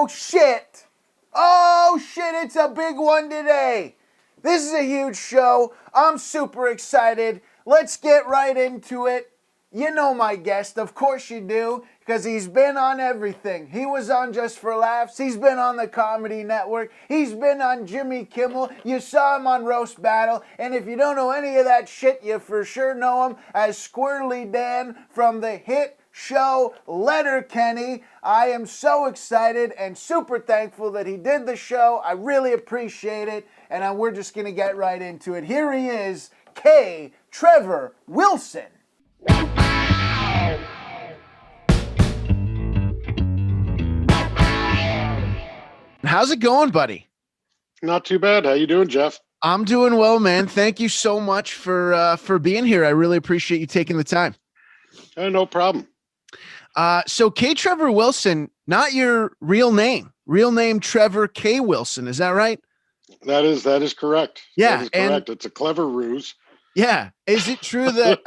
Oh shit! Oh shit, it's a big one today! This is a huge show. I'm super excited. Let's get right into it. You know my guest, of course you do, because he's been on everything. He was on Just for Laughs. He's been on the Comedy Network. He's been on Jimmy Kimmel. You saw him on Roast Battle. And if you don't know any of that shit, you for sure know him as Squirrelly Dan from the hit show Letterkenny. I am so excited and super thankful that he did the show. I really appreciate it. And we're just going to get right into it. Here he is, Trevor Wilson. How's it going, buddy? Not too bad. How you doing, Jeff? I'm doing well, man. Thank you so much for being here. I really appreciate you taking the time. No problem. So Trevor Wilson, not your real name. Real name Trevor K. Wilson. Is that right? That is correct. Yeah, that is correct. It's a clever ruse. Yeah. Is it true that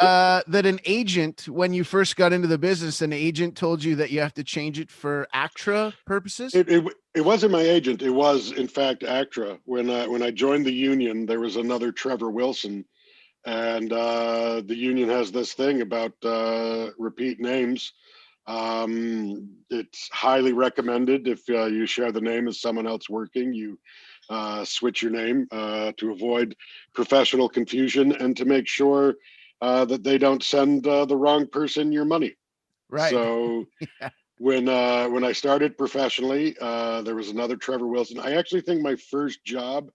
that an agent, when you first got into the business, an agent told you that you have to change it for ACTRA purposes? It wasn't my agent. It was, in fact, ACTRA. When I joined the union, there was another Trevor Wilson, and the union has this thing about repeat names. It's highly recommended if you share the name as someone else working, you switch your name to avoid professional confusion and to make sure that they don't send the wrong person your money. Right. So Yeah. when I started professionally, there was another Trevor Wilson. I actually think my first job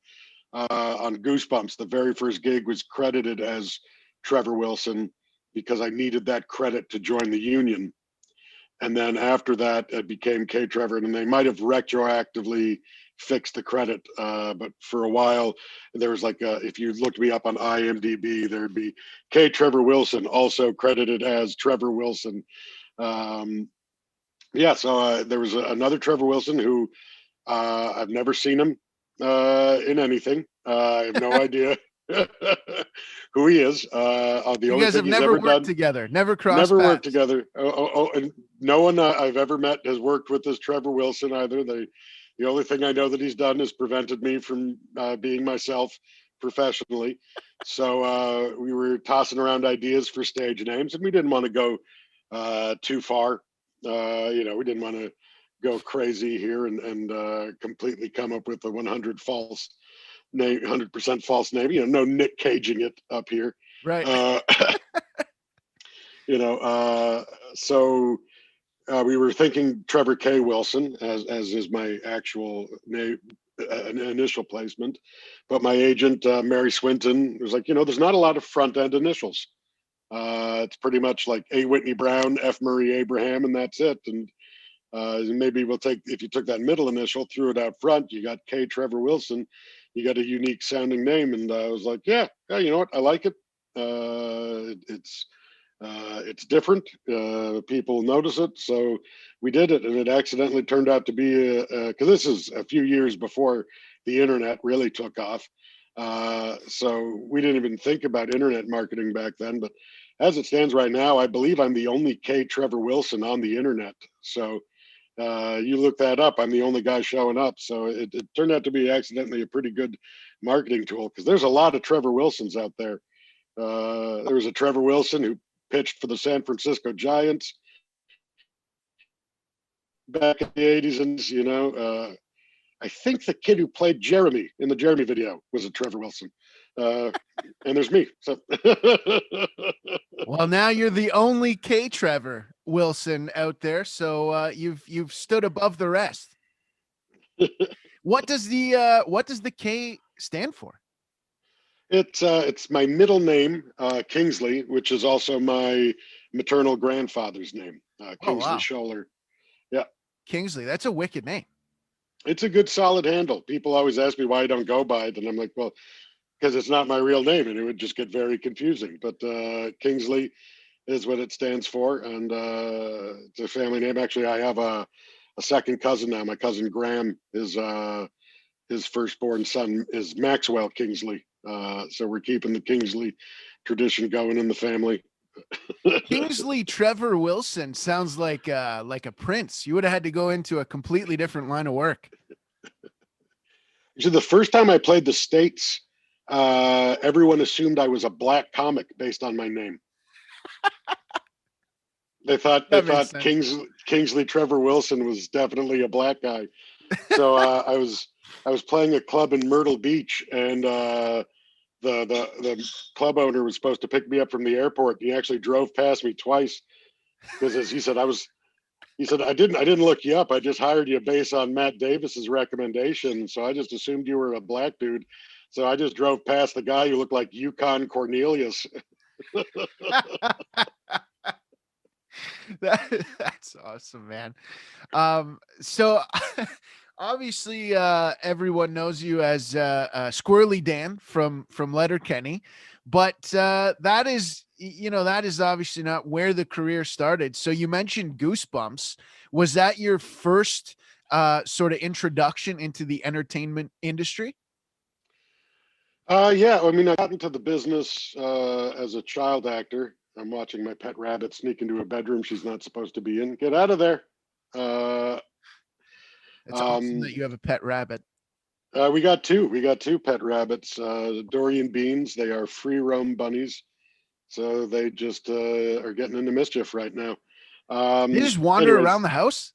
on Goosebumps, the very first gig, was credited as Trevor Wilson because I needed that credit to join the union. And then after that, it became K. Trevor, and they might have retroactively fixed the credit. But for a while, there was like, if you looked me up on IMDb, there'd be K. Trevor Wilson, also credited as Trevor Wilson. So there was another Trevor Wilson who I've never seen him in anything. I have no idea who he is. The You only guys thing have he's never ever worked done, together, never crossed never paths. worked together. And no one I've ever met has worked with this Trevor Wilson either. The only thing I know that he's done is prevented me from being myself professionally. So we were tossing around ideas for stage names, and we didn't want to go too far. We didn't want to go crazy here and completely come up with a 100% false name. No Nick Caging it up here. Right. So we were thinking Trevor K. Wilson as is my actual name, initial placement. But my agent, Mary Swinton, was like, there's not a lot of front end initials. It's pretty much like A. Whitney Brown, F. Murray Abraham, and that's it. And maybe if you took that middle initial, threw it out front, you got K. Trevor Wilson, you got a unique sounding name. And I was like, yeah, you know what? I like it. It's different. People notice it. So we did it, and it accidentally turned out to be because this is a few years before the internet really took off. So we didn't even think about internet marketing back then. But as it stands right now, I believe I'm the only K. Trevor Wilson on the internet. So you look that up, I'm the only guy showing up. So it turned out to be accidentally a pretty good marketing tool, because there's a lot of Trevor Wilsons out there. There was a Trevor Wilson who pitched for the San Francisco Giants back in the 80s. And, I think the kid who played Jeremy in the Jeremy video was a Trevor Wilson. And there's me. So Well, now you're the only K. Trevor Wilson out there, so you've stood above the rest. What does the K stand for? It's my middle name, Kingsley, which is also my maternal grandfather's name, Kingsley Scholler. Yeah, Kingsley. That's a wicked name. It's a good, solid handle. People always ask me why I don't go by it, and I'm like, well, because it's not my real name, and it would just get very confusing. But Kingsley is what it stands for, and it's a family name. Actually, I have a second cousin now. My cousin Graham is his firstborn son is Maxwell Kingsley. So we're keeping the Kingsley tradition going in the family. Kingsley Trevor Wilson sounds like a prince. You would have had to go into a completely different line of work. So the first time I played the States, everyone assumed I was a black comic based on my name. They thought Kingsley Trevor Wilson was definitely a black guy. So I was playing a club in Myrtle Beach, and the club owner was supposed to pick me up from the airport. He actually drove past me twice because, as he said, I didn't look you up. I just hired you based on Matt Davis's recommendation. So I just assumed you were a black dude. So I just drove past the guy who looked like Yukon Cornelius. That's awesome, man. So obviously everyone knows you as Squirrelly Dan from Letterkenny, but that is obviously not where the career started. So you mentioned Goosebumps. Was that your first sort of introduction into the entertainment industry? Yeah, I mean, I got into the business as a child actor. I'm watching my pet rabbit sneak into a bedroom she's not supposed to be in. Get out of there. It's awesome that you have a pet rabbit. We got two. We got two pet rabbits, Dorian Beans. They are free roam bunnies. So they just are getting into mischief right now. They just wander around the house?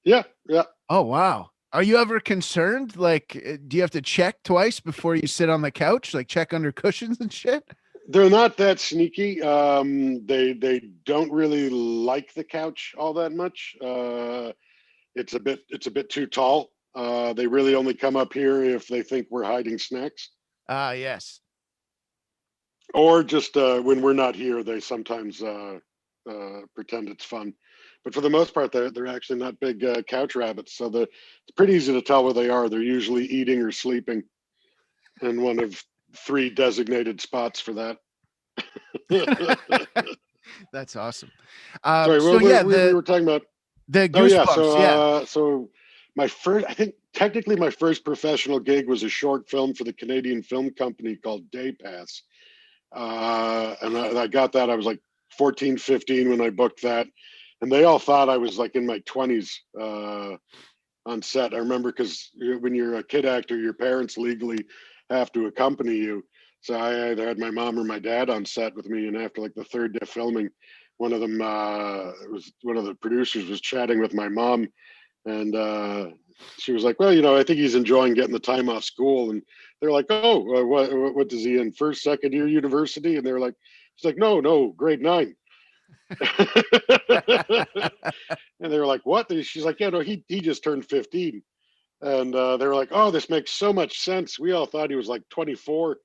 Yeah, yeah. Oh, wow. Are you ever concerned? Like, do you have to check twice before you sit on the couch? Like, check under cushions and shit? They're not that sneaky. They don't really like the couch all that much. It's a bit too tall. They really only come up here if they think we're hiding snacks. Yes. Or just when we're not here, they sometimes pretend it's fun. But for the most part, they're actually not big couch rabbits. So it's pretty easy to tell where they are. They're usually eating or sleeping in one of 3 designated spots for that. That's awesome. Sorry, so we were talking about the Goosebumps. So my first, I think technically my first professional gig was a short film for the Canadian Film Company called Day Pass. And I got that. I was like 14, 15 when I booked that. And they all thought I was like in my 20s on set. I remember because when you're a kid actor, your parents legally have to accompany you. So I either had my mom or my dad on set with me. And after like the 3rd day of filming, one of them was one of the producers was chatting with my mom, and she was like, "Well, I think he's enjoying getting the time off school." And they're like, "Oh, what does he in first, second year university?" And they're like, "She's like, no, grade 9." And they were like, "What?" She's like, "Yeah, no, he just turned 15." And they were like, "Oh, this makes so much sense. We all thought he was like 24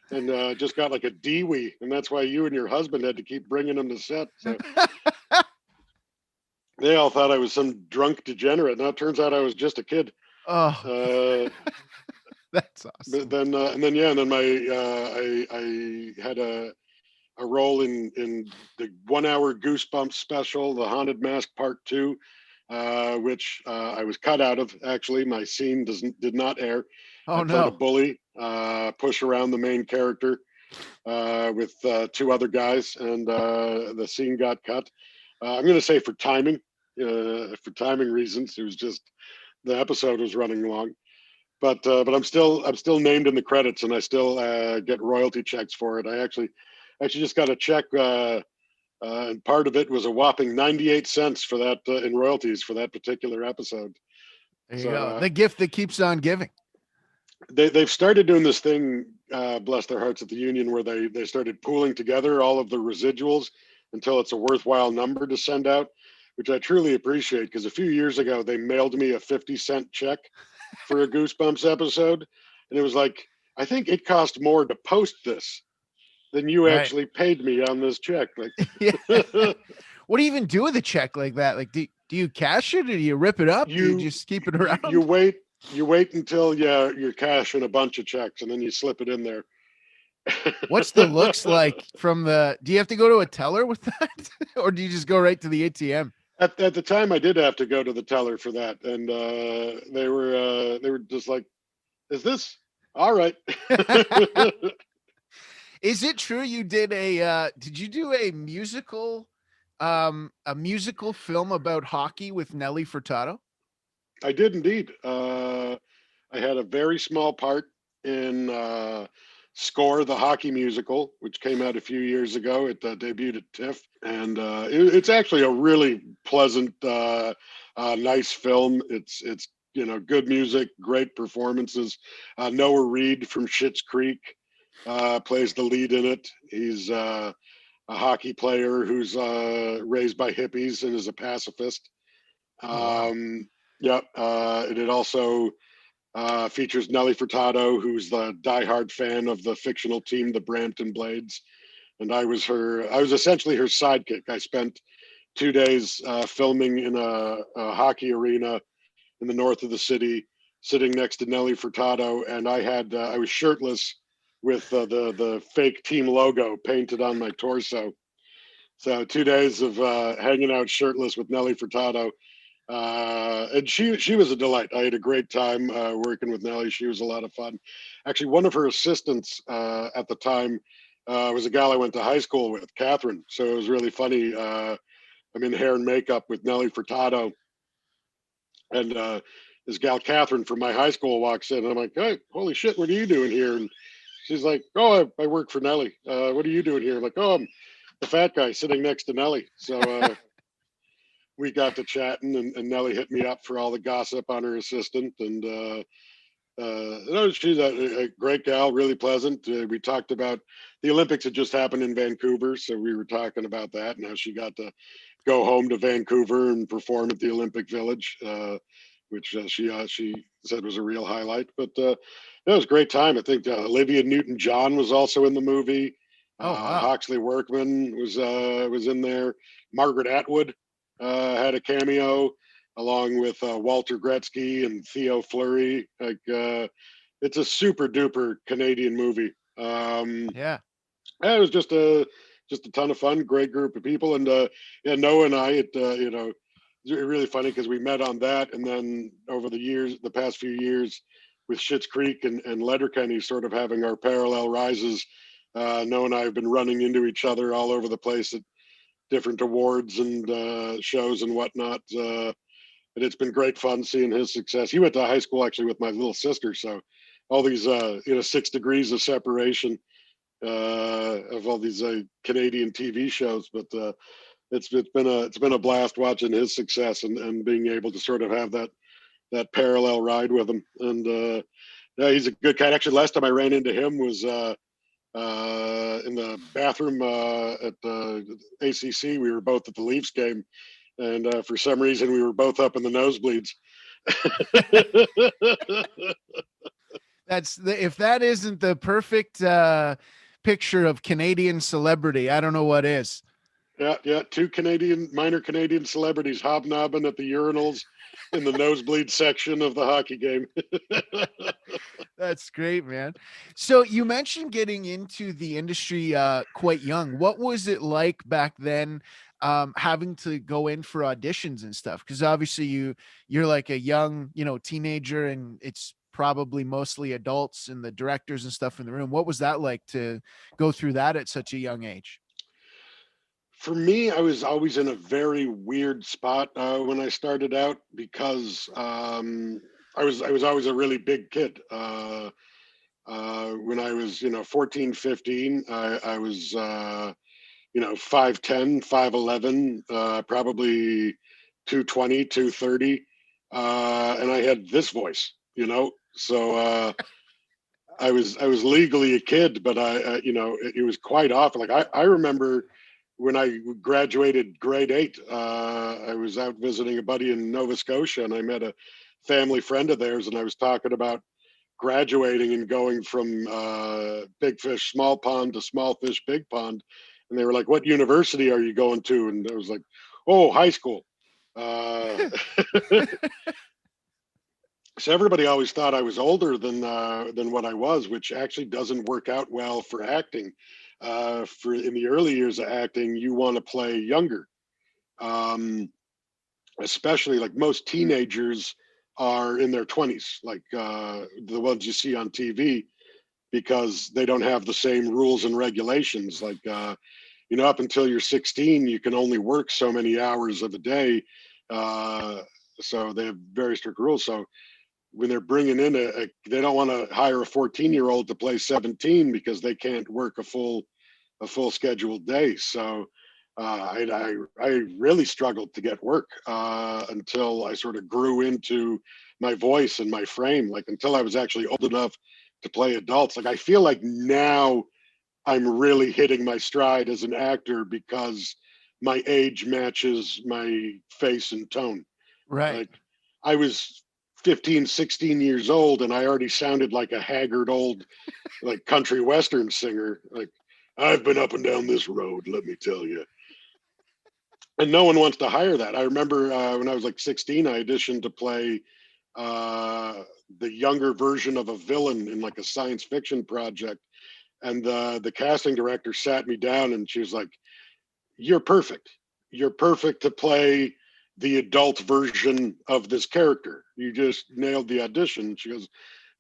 and just got like a DWI, and that's why you and your husband had to keep bringing him to set." So they all thought I was some drunk degenerate. Now it turns out I was just a kid. Oh, that's awesome. But then I had a role in the 1 hour Goosebumps special, The Haunted Mask Part 2, which I was cut out of. Actually, my scene did not air. Oh, I played no. a bully, push around the main character with 2 other guys, and the scene got cut. I'm going to say for timing reasons. It was just the episode was running long, but I'm still named in the credits, and I still get royalty checks for it. I actually just got a check, and part of it was a whopping 98 cents for that in royalties for that particular episode. There you go. The gift that keeps on giving. They've started doing this thing, bless their hearts, at the union, where they started pooling together all of the residuals until it's a worthwhile number to send out, which I truly appreciate, because a few years ago they mailed me a 50-cent check for a Goosebumps episode, and it was like, I think it cost more to post this than you actually paid me on this check. Like, what do you even do with a check like that? Like, do you cash it, or do you rip it up? Do you just keep it around? You wait until you're cashing a bunch of checks, and then you slip it in there. What's the looks like from do you have to go to a teller with that, or do you just go right to the ATM? At the time, I did have to go to the teller for that, and they were just like, "Is this all right?" Is it true you did did you do a musical film about hockey with Nelly Furtado? I did indeed. I had a very small part in Score, the hockey musical, which came out a few years ago. It debuted at TIFF, and it's actually a really pleasant, nice film. It's good music, great performances. Noah Reed from Schitt's Creek plays the lead in it. He's a hockey player who's raised by hippies and is a pacifist. Oh wow. Yeah, and it also features Nelly Furtado, who's the diehard fan of the fictional team, the Brampton Blades, and I was essentially her sidekick. I spent 2 days filming in a hockey arena in the north of the city, sitting next to Nelly Furtado, and I was shirtless with the fake team logo painted on my torso. So 2 days of hanging out shirtless with Nelly Furtado, and she was a delight. I had a great time working with Nelly. She was a lot of fun. Actually, one of her assistants at the time was a gal I went to high school with, Catherine. So it was really funny. I'm in hair and makeup with Nelly Furtado, and this gal Catherine from my high school walks in, and I'm like, "Hey, holy shit, what are you doing here?" And she's like, "Oh, I work for Nelly. What are you doing here?" I'm like, "Oh, I'm the fat guy sitting next to Nelly." So we got to chatting, and Nelly hit me up for all the gossip on her assistant, and she's a great gal, really pleasant. We talked about the Olympics had just happened in Vancouver, so we were talking about that. Now she got to go home to Vancouver and perform at the Olympic Village, which she said was a real highlight. But it was a great time. I think Olivia Newton-John was also in the movie. Oh wow. Hawksley Workman was in there. Margaret Atwood had a cameo, along with Walter Gretzky and Theo Fleury. It's a super duper Canadian movie. Yeah. It was just a ton of fun, great group of people, and yeah, Noah and I, it's really funny because we met on that, and then over the past few years, with Schitt's Creek and Letterkenny sort of having our parallel rises. Noah and I have been running into each other all over the place at different awards and shows and whatnot. And it's been great fun seeing his success. He went to high school actually with my little sister, so all these 6 degrees of separation of all these Canadian TV shows. But it's been a blast watching his success and being able to sort of have that parallel ride with him. And yeah, he's a good cat. Actually, last time I ran into him was in the bathroom at the ACC. We were both at the Leafs game, and for some reason we were both up in the nosebleeds. If that isn't the perfect picture of Canadian celebrity, I don't know what is. Yeah. Two minor Canadian celebrities hobnobbing at the urinals in the nosebleed section of the hockey game. That's great, man. So you mentioned getting into the industry quite young. What was it like back then, having to go in for auditions and stuff? Because obviously you're like a young, teenager, and it's probably mostly adults and the directors and stuff in the room. What was that like to go through that at such a young age? For me, I was always in a very weird spot when I started out because I was always a really big kid. When I was 14, 15, I was 5'10", 5'11", probably 220, 230, and I had this voice, so I was legally a kid, but it was quite often. Like I remember when I graduated grade 8, I was out visiting a buddy in Nova Scotia, and I met a family friend of theirs, and I was talking about graduating and going from big fish small pond to small fish big pond, and they were like, "What university are you going to?" And I was like, "Oh, high school." Uh, so everybody always thought I was older than what I was, which actually doesn't work out well for acting. For in the early years of acting, you want to play younger, um, especially like most teenagers are in their 20s, like the ones you see on TV. because they don't have the same rules and regulations. Like, up until you're 16, you can only work so many hours of a day. So they have very strict rules. So when they're bringing in they don't want to hire a 14-year-old to play 17 because they can't work a full scheduled day. So I really struggled to get work until I sort of grew into my voice and my frame, like until I was actually old enough to play adults. Like I feel like now I'm really hitting my stride as an actor because my age matches my face and tone. Right. Like I was 15, 16 years old and I already sounded like a haggard old like country western singer. Like I've been up and down this road, let me tell you. And no one wants to hire that. I remember when I was like 16, I auditioned to play the younger version of a villain in like a science fiction project. And the casting director sat me down and she was like, "You're perfect. You're perfect to play the adult version of this character. You just nailed the audition." She goes,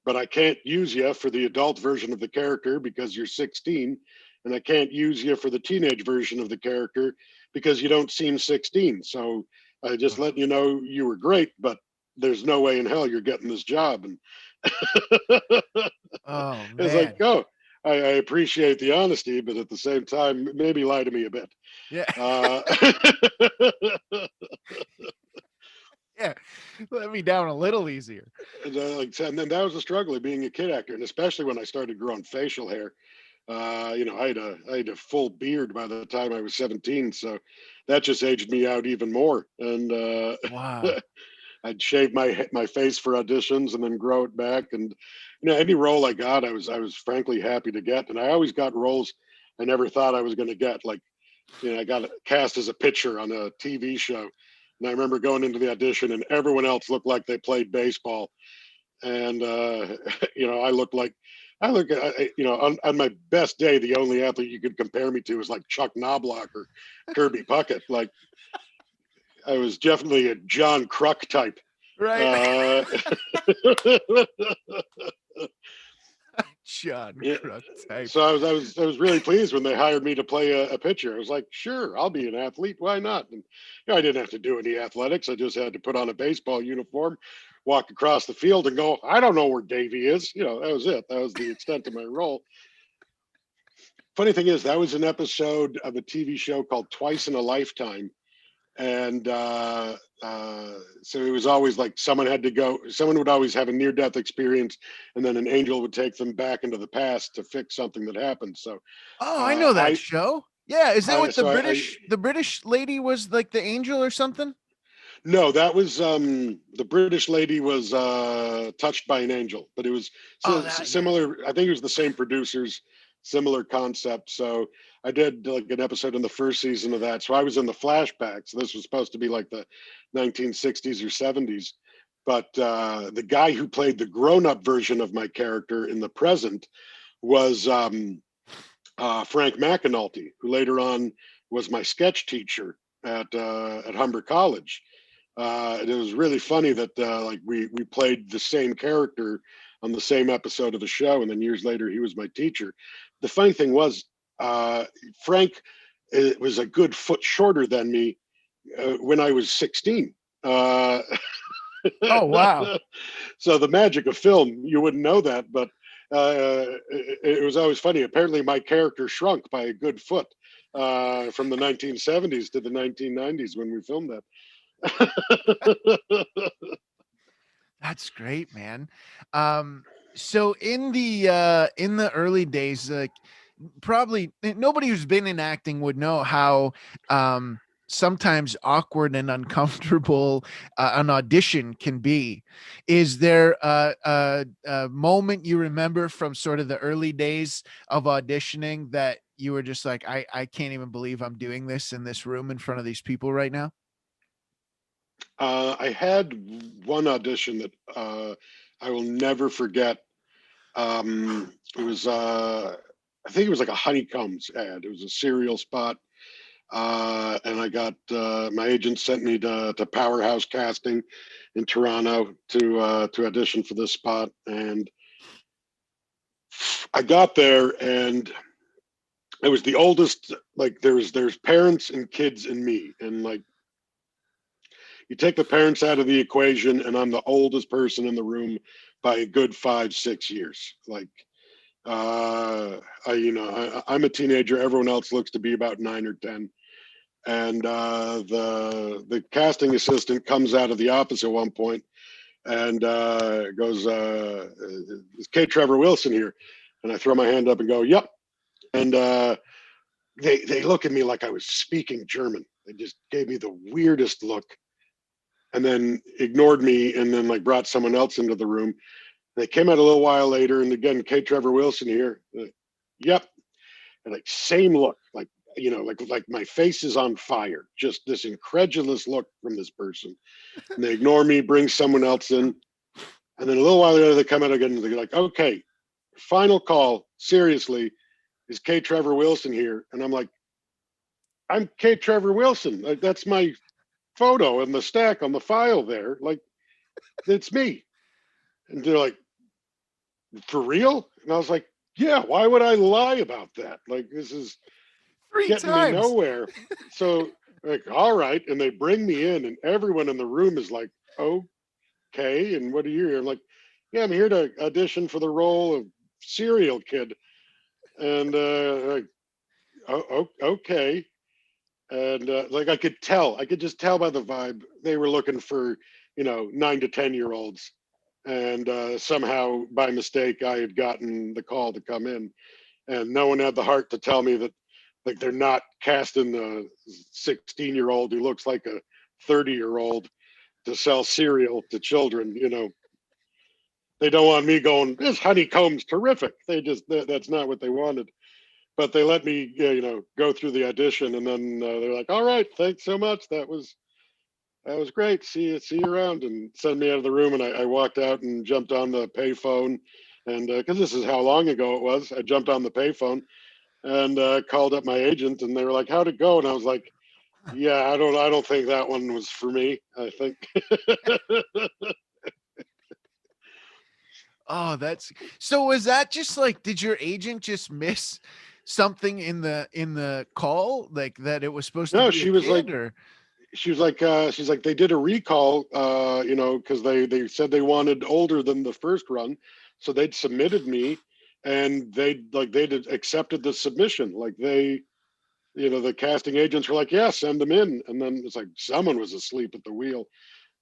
"But I can't use you for the adult version of the character because you're 16, and I can't use you for the teenage version of the character because you don't seem 16. So I just letting you know you were great, but there's no way in hell you're getting this job." And Oh it's like, man. oh, I appreciate the honesty, but at the same time, maybe lie to me a bit. Yeah. Uh, Yeah. Let me down a little easier. and then that was a struggle of being a kid actor, and especially when I started growing facial hair. I had a full beard by the time I was 17, so that just aged me out even more. And Wow. I'd shave my face for auditions and then grow it back. And any role I got, I was frankly happy to get. And I always got roles I never thought I was going to get. Like, I got cast as a pitcher on a TV show, and I remember going into the audition, and everyone else looked like they played baseball, and I look, on my best day, the only athlete you could compare me to was like Chuck Knobloch or Kirby Puckett. Like I was definitely a John Kruk type. Right. Uh, John yeah. Kruk type. So I was really pleased when they hired me to play a pitcher. I was like, sure, I'll be an athlete. Why not? And I didn't have to do any athletics. I just had to put on a baseball uniform, walk across the field, and go, I don't know where Davey is. That was it. That was the extent of my role. Funny thing is, that was an episode of a TV show called Twice in a Lifetime. And so it was always like someone would always have a near-death experience, and then an angel would take them back into the past to fix something that happened. So Oh, I know that show. Yeah, is that what the British lady was like the angel or something? No, that was the British lady was touched by an angel, but it was similar. I think it was the same producers, similar concept. So I did like an episode in the first season of that. So I was in the flashback. So this was supposed to be like the 1960s or 70s. But the guy who played the grown-up version of my character in the present was Frank McAnulty, who later on was my sketch teacher at Humber College. And it was really funny that like we played the same character on the same episode of the show, and then years later he was my teacher. The funny thing was, Frank was a good foot shorter than me when I was 16. Oh wow! So the magic of film, you wouldn't know that, but it was always funny. Apparently, my character shrunk by a good foot from the 1970s to the 1990s when we filmed that. That's great, man. So in the early days, like probably nobody who's been in acting would know how sometimes awkward and uncomfortable an audition can be. Is there a moment you remember from sort of the early days of auditioning that you were just like, I can't even believe I'm doing this in this room in front of these people right now? I had one audition that I will never forget. It was, I think it was like a honeycombs ad. It was a cereal spot. And I got, my agent sent me to Powerhouse Casting in Toronto to audition for this spot. And I got there and I was the oldest. Like there's parents and kids and me, and like you take the parents out of the equation, and I'm the oldest person in the room by a good 5-6 years. Like I'm a teenager. Everyone else looks to be about 9 or 10. And the casting assistant comes out of the office at one point and goes, "Is K. Trevor Wilson here?" And I throw my hand up and go, "Yep." And they look at me like I was speaking German. They just gave me the weirdest look, and then ignored me, and then like brought someone else into the room. They came out a little while later, and again, K. Trevor Wilson here. Yep. And like same look, like like my face is on fire. Just this incredulous look from this person. And they ignore me, bring someone else in. And then a little while later, they come out again and they're like, "Okay, final call. Seriously, is K. Trevor Wilson here?" And I'm like, "I'm K. Trevor Wilson. Like, that's my photo in the stack on the file there. Like, it's me." And they're like, "For real?" And I was like, "Yeah, why would I lie about that? Like, this is 3 getting me times. nowhere." So, like, all right. And they bring me in, and everyone in the room is like, "Okay. And what are you here?" I'm like, "Yeah, I'm here to audition for the role of serial kid." And like, okay. And like I could just tell by the vibe they were looking for 9 to 10 year olds, and somehow by mistake I had gotten the call to come in, and no one had the heart to tell me that like they're not casting the 16-year-old who looks like a 30-year-old to sell cereal to children. They don't want me going, "This honeycomb's terrific." That's not what they wanted. But they let me, go through the audition, and then they're like, "All right, thanks so much. That was great. See you around," and send me out of the room. And I walked out and jumped on the payphone, and because this is how long ago it was, I jumped on the payphone and called up my agent, and they were like, "How'd it go?" And I was like, "Yeah, I don't think that one was for me. I think." Oh, that's so. Was that just like? Did your agent just miss something in the call, like that it was supposed to No, be a she was like, kid, or? she's like, they did a recall, because they said they wanted older than the first run, so they'd submitted me, and they'd accepted the submission. Like the casting agents were like, "Yeah, send them in," and then it's like someone was asleep at the wheel.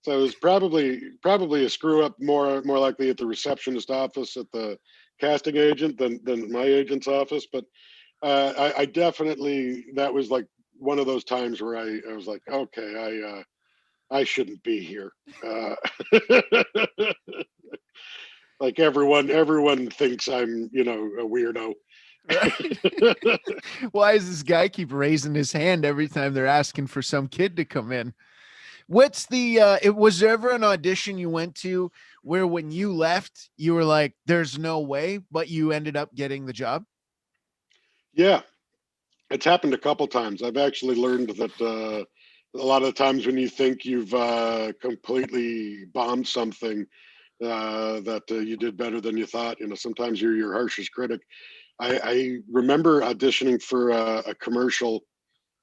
So it was probably a screw up, more likely at the receptionist office at the casting agent than my agent's office. But I definitely, that was like one of those times where I was like, "Okay, I shouldn't be here." Uh, like everyone thinks I'm a weirdo. Right. Why does this guy keep raising his hand every time they're asking for some kid to come in? What's the was there ever an audition you went to where when you left you were like, there's no way, but you ended up getting the job? Yeah, it's happened a couple times. I've actually learned that a lot of the times when you think you've completely bombed something, that you did better than you thought. Sometimes you're your harshest critic. I remember auditioning for a commercial.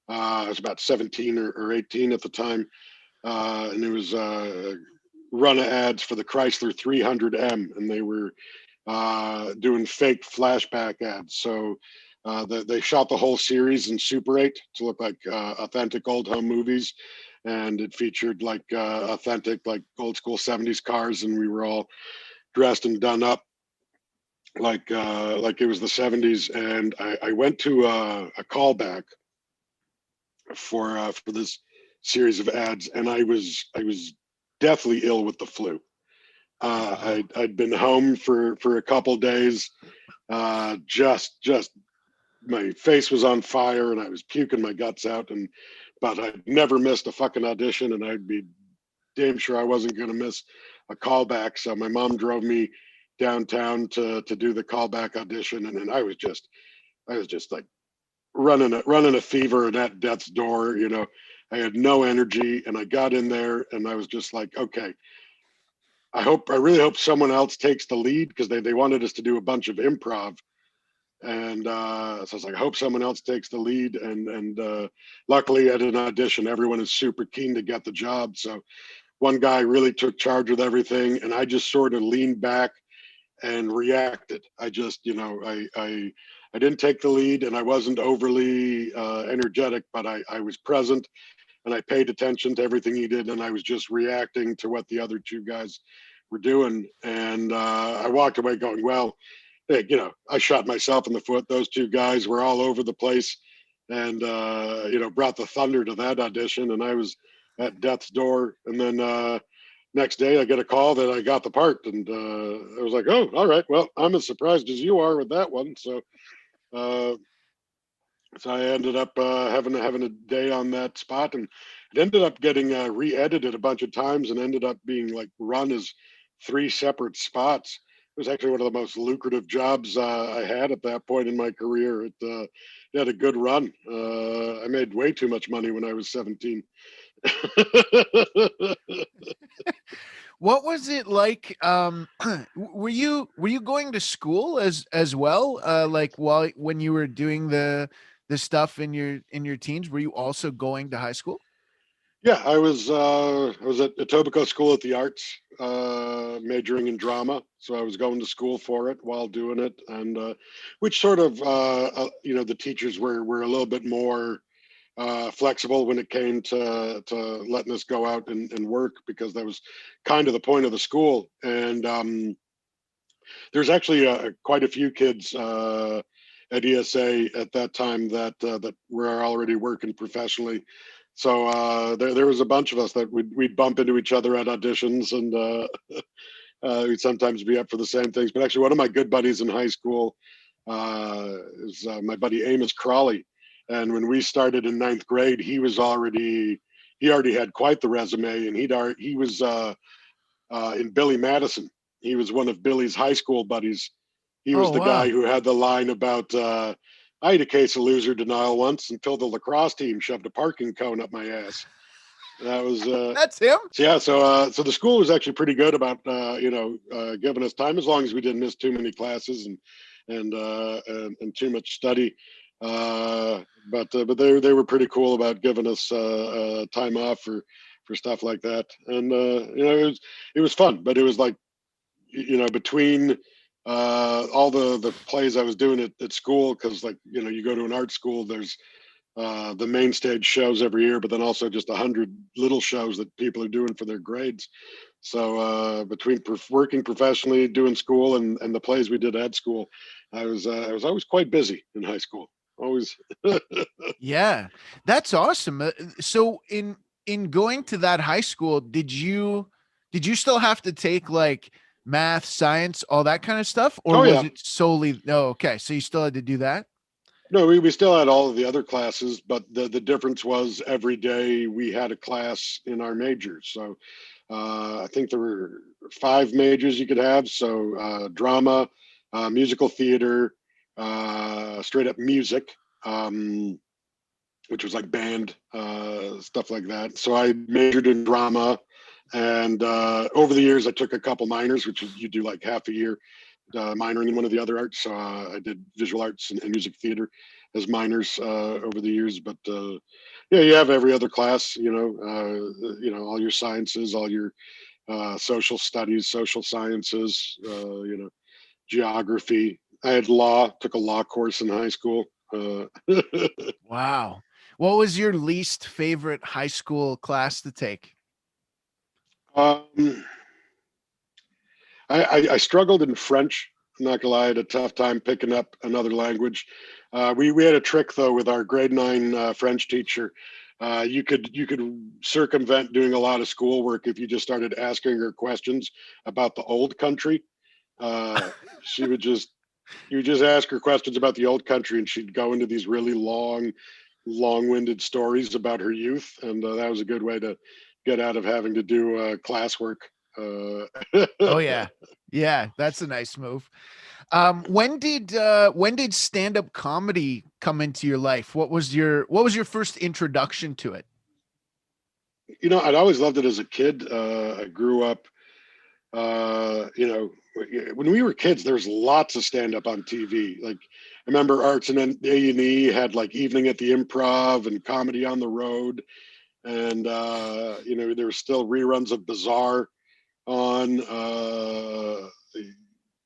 I was about 17 or 18 at the time, and it was a run of ads for the Chrysler 300M, and they were doing fake flashback ads. So they shot the whole series in Super 8 to look like authentic old home movies, and it featured like authentic, like old school 70s cars, and we were all dressed and done up like it was the 70s. And I went to a callback for this series of ads, and I was deathly ill with the flu. I'd been home for a couple days, just my face was on fire, and I was puking my guts out. And but I'd never missed a fucking audition, and I'd be damn sure I wasn't going to miss a callback. So my mom drove me downtown to do the callback audition, and then I was just like running a fever at death's door. I had no energy, and I got in there, and I was just like, okay, I really hope someone else takes the lead, because they wanted us to do a bunch of improv. And so I was like, I hope someone else takes the lead. And luckily at an audition, everyone is super keen to get the job. So one guy really took charge with everything, and I just sort of leaned back and reacted. I just, I didn't take the lead, and I wasn't overly energetic, but I was present, and I paid attention to everything he did, and I was just reacting to what the other two guys were doing. And I walked away going, well, hey, I shot myself in the foot. Those two guys were all over the place, and brought the thunder to that audition, and I was at death's door. And then next day I get a call that I got the part, and I was like, oh, all right, well, I'm as surprised as you are with that one. Uh, so I ended up having a day on that spot, and it ended up getting re-edited a bunch of times, and ended up being like run as three separate spots. It was actually one of the most lucrative jobs I had at that point in my career. It had a good run. I made way too much money when I was 17. What was it like? Were you going to school as well? Like when you were doing the stuff in your teens, were you also going to high school? Yeah, I was at Etobicoke School at the Arts, majoring in drama. So I was going to school for it while doing it, and which sort of the teachers were a little bit more flexible when it came to letting us go out and work, because that was kind of the point of the school. And there's actually quite a few kids at ESA at that time that were already working professionally. So there was a bunch of us that we'd bump into each other at auditions, and we'd sometimes be up for the same things. But actually, one of my good buddies in high school is my buddy Amos Crawley. And when we started in ninth grade, he already had quite the resume, and he was in Billy Madison. He was one of Billy's high school buddies. He was Oh the guy wow, who had the line about I had a case of loser denial once until the lacrosse team shoved a parking cone up my ass. That was that's him. so yeah. So the school was actually pretty good about giving us time, as long as we didn't miss too many classes and too much study. But they were pretty cool about giving us time off for stuff like that. And it was fun, but it was like, between all the plays I was doing at school, because like, you go to an art school, there's the main stage shows every year, but then also just 100 little shows that people are doing for their grades. So between working professionally, doing school, and the plays we did at school, I was always quite busy in high school. Always. Yeah, that's awesome. So in going to that high school, did you still have to take like math, science, all that kind of stuff, or Oh was yeah. it solely? No, okay, so you still had to do that. No, we still had all of the other classes, but the difference was every day we had a class in our majors. So I think there were five majors you could have. So drama, musical theater, straight up music, which was like band stuff like that. So I majored in drama, and over the years I took a couple minors, which you do like half a year minoring in one of the other arts. So I did visual arts and music theater as minors over the years. But yeah, you have every other class. All your sciences, all your social studies, social sciences. Geography. I had law. Took a law course in high school. Wow. What was your least favorite high school class to take? um, I struggled in French. I'm not gonna lie, I had a tough time picking up another language. We had a trick though with our grade 9 French teacher. You could circumvent doing a lot of schoolwork if you just started asking her questions about the old country. Uh, she would just You would just ask her questions about the old country, and she'd go into these really long-winded stories about her youth, and that was a good way to get out of having to do classwork. Uh, Oh yeah. Yeah, that's a nice move. When did stand-up comedy come into your life? What was your first introduction to it? I'd always loved it as a kid. I grew up You know, when we were kids, there was lots of stand up on TV. Like I remember Arts and then A&E had like Evening at the Improv and Comedy on the Road. And, you know, there were still reruns of Bizarre on,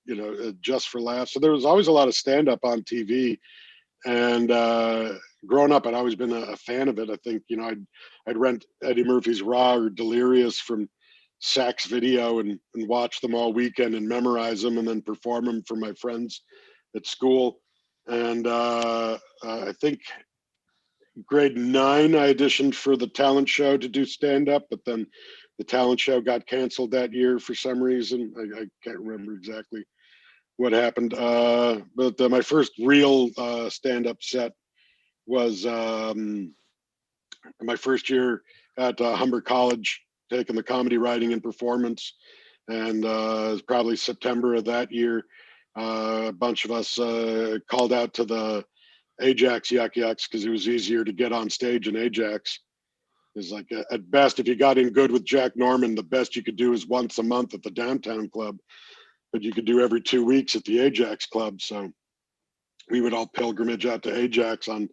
you know, Just for Laughs. So there was always a lot of stand up on TV. And growing up, I'd always been a fan of it. I think, you know, I'd rent Eddie Murphy's Raw or Delirious from Saks Video and watch them all weekend and memorize them and then perform them for my friends at school. And I think grade 9, I auditioned for the talent show to do stand up, but then the talent show got canceled that year for some reason. I can't remember exactly what happened. But my first real stand up set was my first year at Humber College, taking the comedy writing and performance. And it was probably September of that year. A bunch of us called out to the Ajax Yuck Yucks because it was easier to get on stage in Ajax. It's like at best, if you got in good with Jack Norman, the best you could do is once a month at the downtown club, but you could do every 2 weeks at the Ajax Club. So we would all pilgrimage out to Ajax on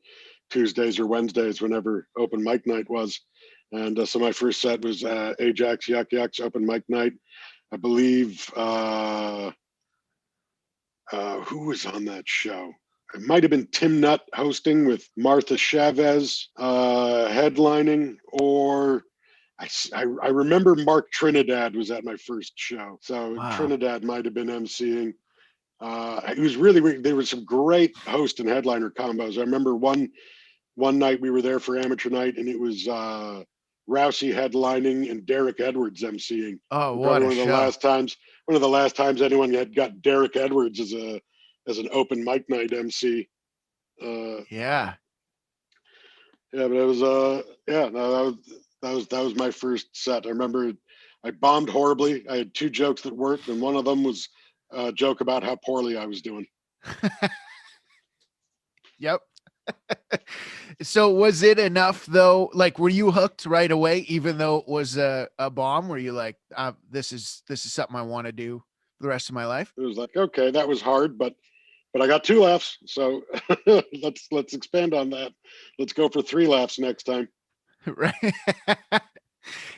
Tuesdays or Wednesdays whenever open mic night was. And so my first set was Ajax Yuck Yucks open mic night. I believe who was on that show? It might have been Tim Nutt hosting with Martha Chavez headlining, or I remember Mark Trinidad was at my first show. So Wow. Trinidad might have been emceeing. It was really, there were some great host and headliner combos. I remember one night we were there for amateur night, and it was Rousey headlining and Derek Edwards emceeing. Oh, what Probably a show. one of the last times anyone had got Derek Edwards as an open mic night MC. Yeah. Yeah, but it was yeah, no, that was my first set. I remember I bombed horribly. I had 2 jokes that worked, and one of them was a joke about how poorly I was doing. Yep. So was it enough though? Like, were you hooked right away, even though it was a bomb? Were you like, this is something I want to do for the rest of my life? It was like, okay, that was hard, but I got 2 laughs, so let's expand on that. Let's go for 3 laughs next time. Right.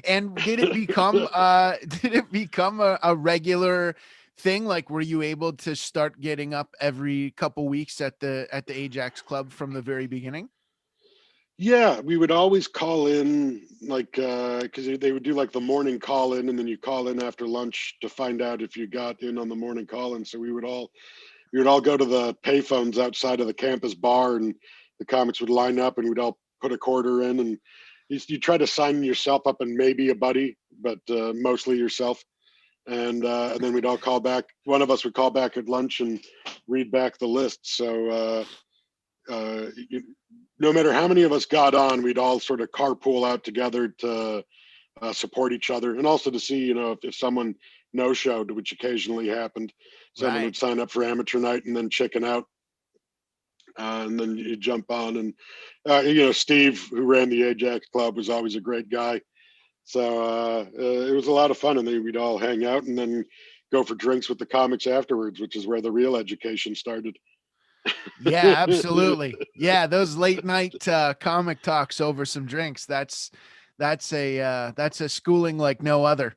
And did it become a regular thing? Like, were you able to start getting up every couple weeks at the Ajax Club from the very beginning? Yeah, we would always call in, like, because they would do like the morning call in, and then you call in after lunch to find out if you got in on the morning call in. So we would all go to the payphones outside of the campus bar, and the comics would line up, and we'd all put a quarter in, and you try to sign yourself up and maybe a buddy, but mostly yourself. And then we'd all call back. One of us would call back at lunch and read back the list. So no matter how many of us got on, we'd all sort of carpool out together to support each other, and also to see, you know, if someone no-showed, which occasionally happened. Someone Right. would sign up for amateur night and then chicken out, and then you jump on. And you know, Steve, who ran the Ajax Club, was always a great guy. So it was a lot of fun, and then we'd all hang out and then go for drinks with the comics afterwards, which is where the real education started. Yeah, absolutely. Yeah, those late night comic talks over some drinks. That's a schooling like no other.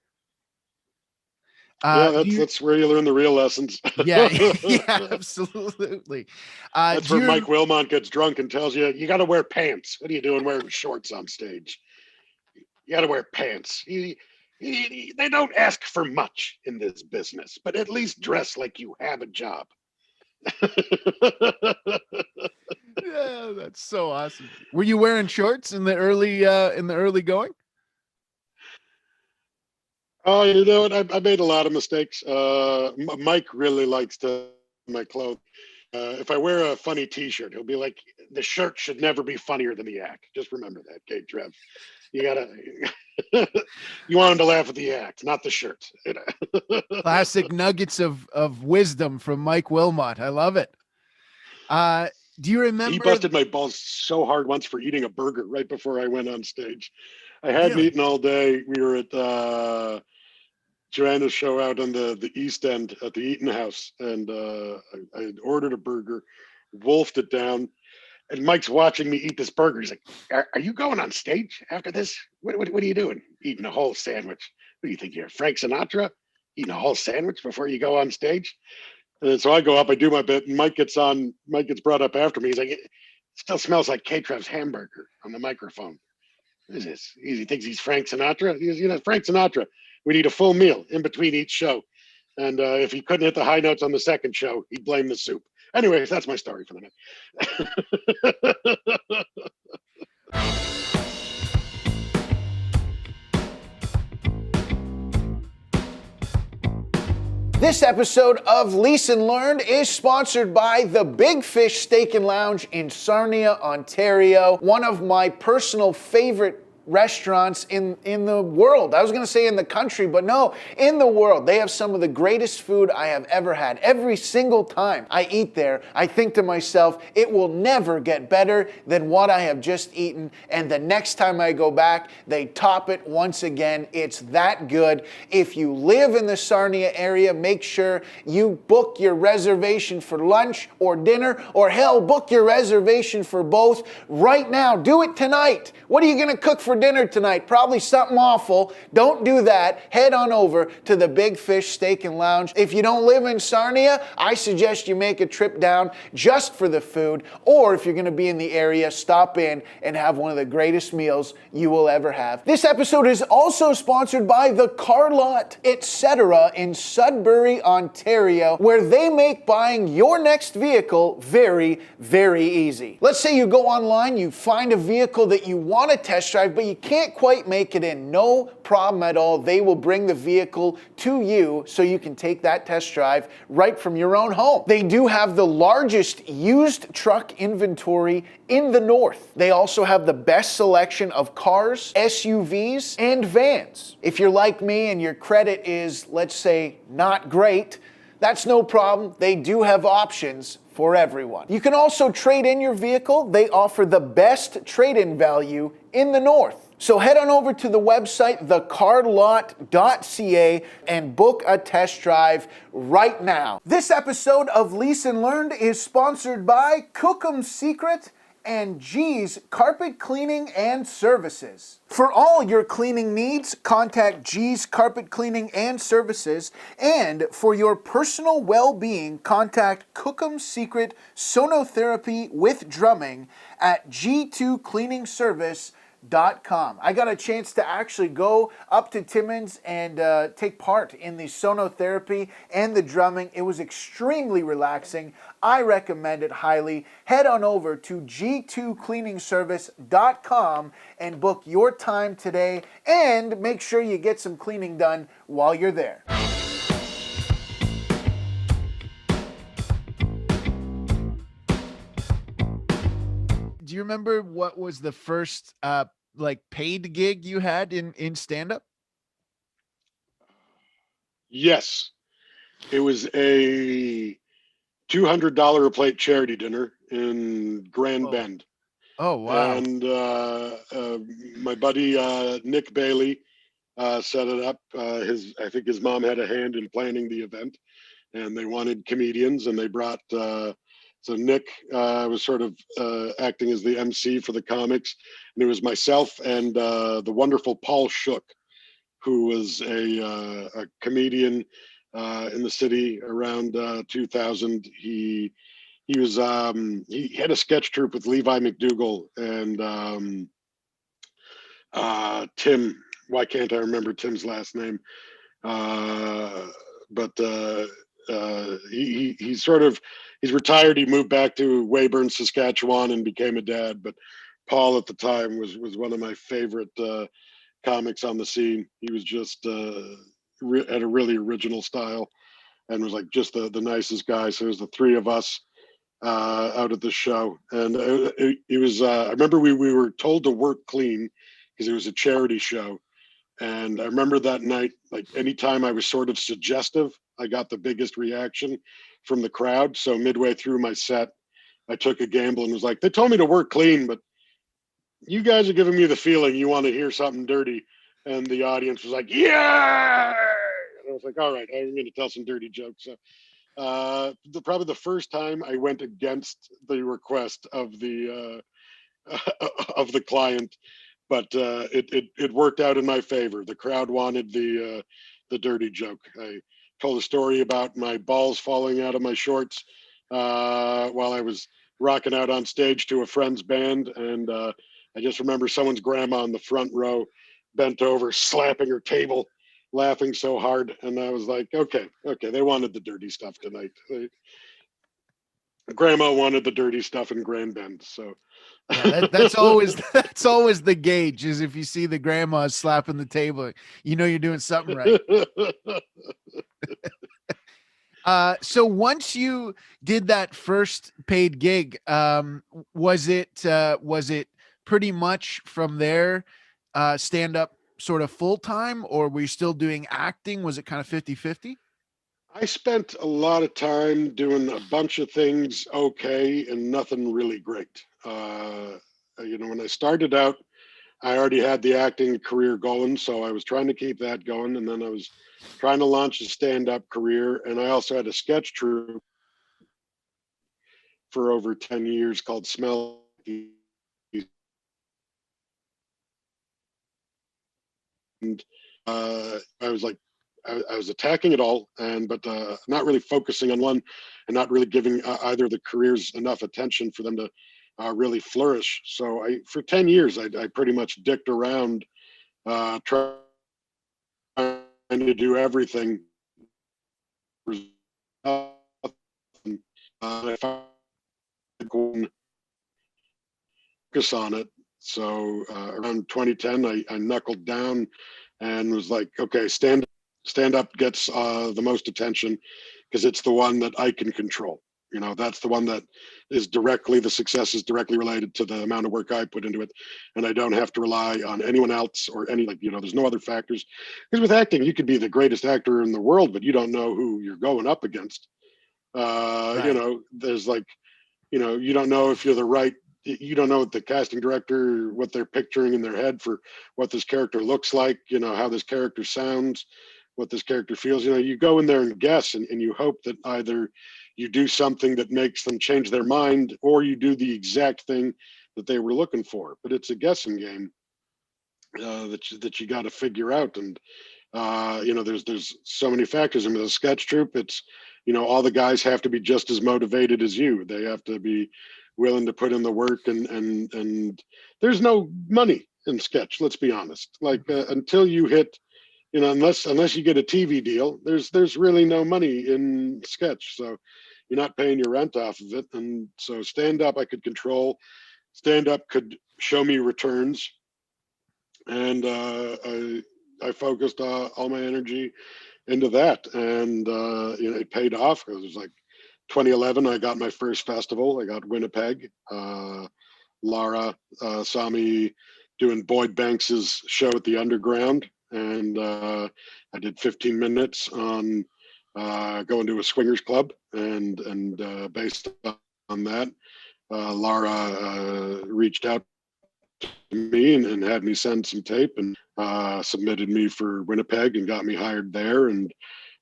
Yeah, Do you, that's where you learn the real lessons. yeah, yeah, absolutely. That's Do where you Mike Wilmont gets drunk and tells you, you got to wear pants. What are you doing wearing shorts on stage? You got to wear pants. They don't ask for much in this business, but at least dress like you have a job. Yeah, that's so awesome. Were you wearing shorts in the early going? Oh, you know what? I made a lot of mistakes. Mike really likes to my clothes. If I wear a funny T-shirt, he'll be like, "The shirt should never be funnier than the act." Just remember that, okay, Trev. You gotta, you want him to laugh at the act, not the shirt. You know? Classic nuggets of wisdom from Mike Wilmot. I love it. Do you He remember? busted my balls so hard once for eating a burger right before I went on stage. I hadn't Really? eaten all day. We were at Joanna's show out on the East End at the Eaton House, and I had ordered a burger, wolfed it down, and Mike's watching me eat this burger. He's like, "Are you going on stage after this? What are you doing? Eating a whole sandwich? What do you think you're Frank Sinatra? Eating a whole sandwich before you go on stage?" And so I go up, I do my bit, and Mike gets brought up after me. He's like, "It still smells like K-Trev's hamburger on the microphone. What is this? He thinks he's Frank Sinatra. He's, Frank Sinatra. We need a full meal in between each show. And if he couldn't hit the high notes on the second show, he'd blame the soup." Anyways, that's my story for the night. This episode of Leeson Learned is sponsored by the Big Fish Steak and Lounge in Sarnia, Ontario. One of my personal favorite restaurants in the world. I was going to say in the country, but no, in the world. They have some of the greatest food I have ever had. Every single time I eat there, I think to myself, it will never get better than what I have just eaten. And the next time I go back, they top it once again. It's that good. If you live in the Sarnia area, make sure you book your reservation for lunch or dinner, or hell, book your reservation for both right now. Do it tonight. What are you going to cook for dinner tonight? Probably something awful. Don't do that. Head on over to the Big Fish Steak and Lounge. If you don't live in Sarnia, I suggest you make a trip down just for the food, or if you're going to be in the area, stop in and have one of the greatest meals you will ever have. This episode is also sponsored by the Car Lot, etc. in Sudbury, Ontario, where they make buying your next vehicle very, very easy. Let's say you go online, you find a vehicle that you want to test drive, but you can't quite make it in. No problem at all. They will bring the vehicle to you so you can take that test drive right from your own home. They do have the largest used truck inventory in the north. They also have the best selection of cars, SUVs, and vans. If you're like me and your credit is, let's say, not great, that's no problem. They do have options for everyone. You can also trade in your vehicle. They offer the best trade-in value in the north. So head on over to the website, thecarlot.ca, and book a test drive right now. This episode of Leeson Learned is sponsored by Cookum's Secret and G's Carpet Cleaning and Services. For all your cleaning needs, contact G's Carpet Cleaning and Services. And for your personal well-being, contact Cookum's Secret Sonotherapy with Drumming at G2cleaningservice.com. I got a chance to actually go up to Timmins and take part in the sonotherapy and the drumming. It was extremely relaxing. I recommend it highly. Head on over to G2cleaningservice.com and book your time today, and make sure you get some cleaning done while you're there. Do you remember what was the first paid gig you had in stand-up? Yes. It was a $200 a plate charity dinner in Grand Bend. Oh, wow. And my buddy Nick Bailey set it up. I think his mom had a hand in planning the event, and they wanted comedians, and they brought so Nick was sort of acting as the MC for the comics, and it was myself and the wonderful Paul Shook, who was a comedian in the city around 2000. He was he had a sketch troupe with Levi McDougall and Tim. Why can't I remember Tim's last name? But he's retired. He moved back to Weyburn, Saskatchewan, and became a dad. But Paul at the time was one of my favorite comics on the scene. He was just had a really original style, and was like just the nicest guy. So it was the three of us out at the show, and it was. I remember we were told to work clean because it was a charity show. And I remember that night, like anytime I was sort of suggestive, I got the biggest reaction from the crowd. So midway through my set, I took a gamble and was like, they told me to work clean, but you guys are giving me the feeling you want to hear something dirty. And the audience was like, yeah. I was like, all right, I'm going to tell some dirty jokes. So, probably the first time I went against the request of the of the client, but it worked out in my favor. The crowd wanted the dirty joke. I told a story about my balls falling out of my shorts while I was rocking out on stage to a friend's band, and I just remember someone's grandma in the front row bent over, slapping her table, laughing so hard, and I was like, okay, they wanted the dirty stuff tonight. Grandma wanted the dirty stuff in Grand Bend, so. Yeah, that's always that's always the gauge, is if you see the grandma slapping the table, you know you're doing something right. So once you did that first paid gig, was it pretty much from there, stand up sort of full time, or were you still doing acting? Was it kind of 50-50? I spent a lot of time doing a bunch of things okay and nothing really great. When I started out, I already had the acting career going, so I was trying to keep that going, and then I was trying to launch a stand-up career, and I also had a sketch troupe for over 10 years called Smell. And I was like, I was attacking it all, but not really focusing on one, and not really giving either of the careers enough attention for them to really flourish. So for 10 years, I pretty much dicked around, trying to do everything. I found focus on it. So around 2010, I knuckled down and was like, okay, stand up gets the most attention because it's the one that I can control. That's the one that the success is directly related to the amount of work I put into it. And I don't have to rely on anyone else or there's no other factors. Because with acting, you could be the greatest actor in the world, but you don't know who you're going up against. Right. There's you don't know if you're the right, you don't know what the casting director, what they're picturing in their head for what this character looks like, how this character sounds, what this character feels. You go in there and guess, and you hope that either you do something that makes them change their mind, or you do the exact thing that they were looking for. But it's a guessing game that you got to figure out. And there's so many factors. I mean, the sketch troupe, it's all the guys have to be just as motivated as you. They have to be willing to put in the work, and there's no money in sketch. Let's be honest. Like until you hit, unless you get a TV deal, there's really no money in sketch. So you're not paying your rent off of it. And so stand up I could control. Stand up could show me returns, and I focused all my energy into that, and it paid off. It was like 2011. I got my first festival. I got Winnipeg. Laura saw me doing Boyd Banks's show at the Underground, and I did 15 minutes on going to a swingers club, and based on that, Laura reached out to me and had me send some tape, and submitted me for Winnipeg and got me hired there, and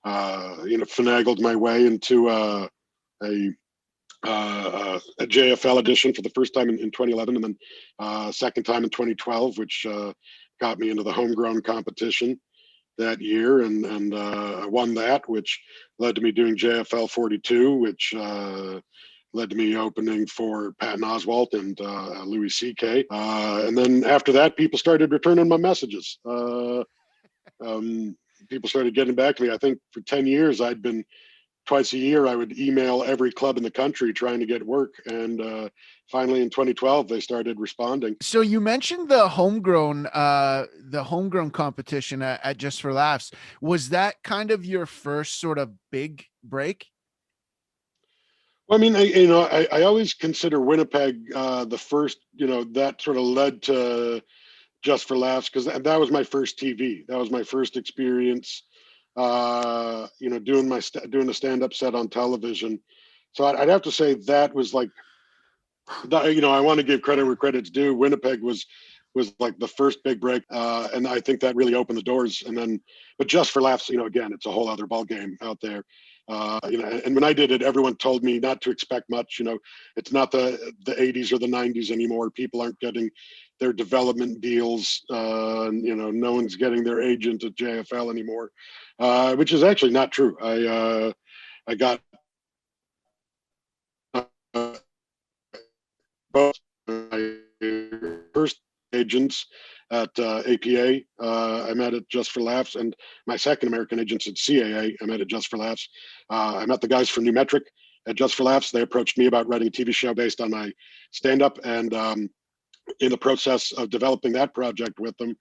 finagled my way into a JFL audition for the first time in 2011, and then second time in 2012, which got me into the homegrown competition that year, and I won that, which led to me doing JFL 42, which led to me opening for Patton Oswalt and Louis C.K. And then after that, people started returning my messages. People started getting back to me. I think for 10 years, I'd been twice a year, I would email every club in the country trying to get work. And finally in 2012, they started responding. So you mentioned the homegrown competition at Just for Laughs. Was that kind of your first sort of big break? Well, I mean, I always consider Winnipeg the first, that sort of led to Just for Laughs, because that was my first TV. That was my first experience, doing doing a stand-up set on television. So I'd have to say that was like, I want to give credit where credit's due. Winnipeg was was like the first big break. And I think that really opened the doors. And then, but Just for Laughs, again, it's a whole other ball game out there. And when I did it, everyone told me not to expect much. It's not the 80s or the 90s anymore. People aren't getting their development deals. No one's getting their agent at JFL anymore, which is actually not true. I got both my first agents at APA. I met at Just for Laughs, and my second American agents at CAA. I met at Just for Laughs. I met the guys from New Metric at Just for Laughs. They approached me about writing a TV show based on my stand-up, and in the process of developing that project with them,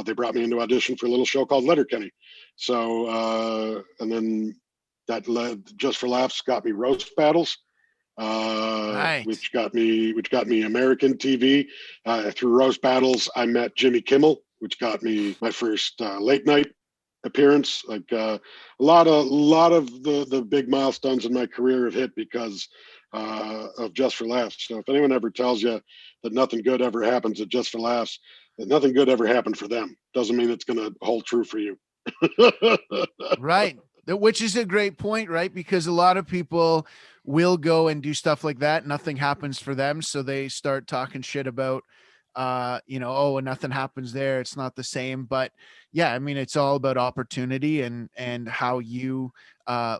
they brought me into audition for a little show called Letterkenny. So, and then that led Just for Laughs got me roast battles. Right. Which got me American TV. Through roast battles, I met Jimmy Kimmel, which got me my first late night appearance. Like a lot of the big milestones in my career have hit because of Just for Laughs. So if anyone ever tells you that nothing good ever happens at Just for Laughs, that nothing good ever happened for them, doesn't mean it's going to hold true for you. Right. Which is a great point, right? Because a lot of people will go and do stuff like that. Nothing happens for them. So they start talking shit about, oh, nothing happens there. It's not the same. But yeah, I mean, it's all about opportunity and how you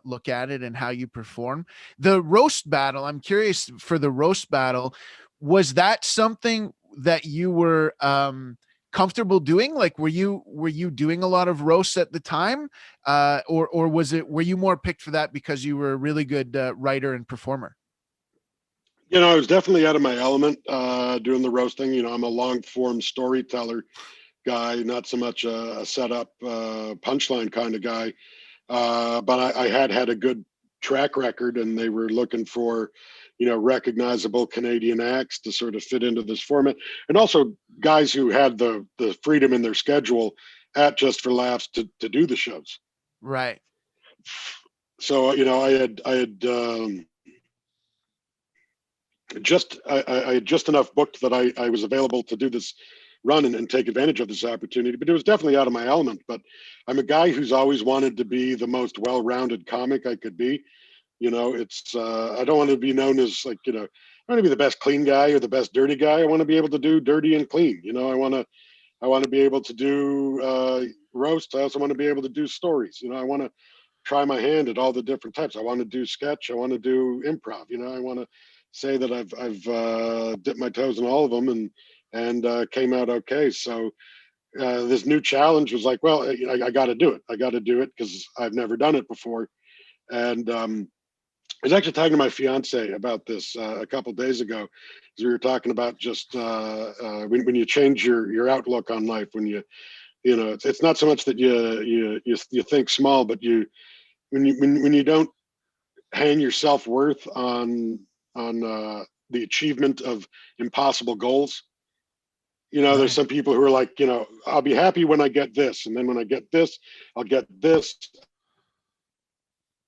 look at it and how you perform. The roast battle, I'm curious for the roast battle, was that something that you were comfortable doing? Like, were you doing a lot of roasts at the time, or were you more picked for that because you were a really good writer and performer? I was definitely out of my element doing the roasting. I'm a long form storyteller guy, not so much a setup punchline kind of guy. But I had a good track record, and they were looking for recognizable Canadian acts to sort of fit into this format, and also guys who had the freedom in their schedule at Just for Laughs to do the shows. Right. So I had I had just enough booked that I was available to do this run and take advantage of this opportunity. But it was definitely out of my element. But I'm a guy who's always wanted to be the most well-rounded comic I could be. It's I don't want to be known as like, I want to be the best clean guy or the best dirty guy. I want to be able to do dirty and clean. I want to be able to do roast. I also want to be able to do stories. I want to try my hand at all the different types. I want to do sketch. I want to do improv. I want to say that I've dipped my toes in all of them and came out okay. So this new challenge was like, well, I got to do it. I got to do it because I've never done it before. And I was actually talking to my fiance about this a couple of days ago, as we were talking about just when you change your outlook on life, when it's not so much that you think small, but when you don't hang your self-worth on the achievement of impossible goals. There's Right. some people who are like, I'll be happy when I get this, and then when I get this, I'll get this,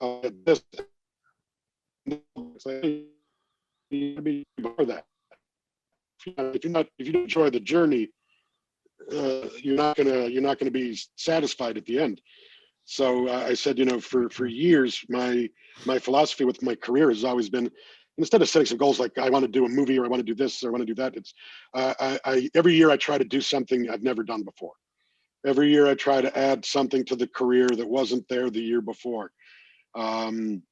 I'll get this. It's like, you gotta be before that. If you don't enjoy the journey, you're not gonna be satisfied at the end. So I said, for years, my philosophy with my career has always been, instead of setting some goals like I want to do a movie or I want to do this or I want to do that, it's I every year I try to do something I've never done before. Every year I try to add something to the career that wasn't there the year before. Um,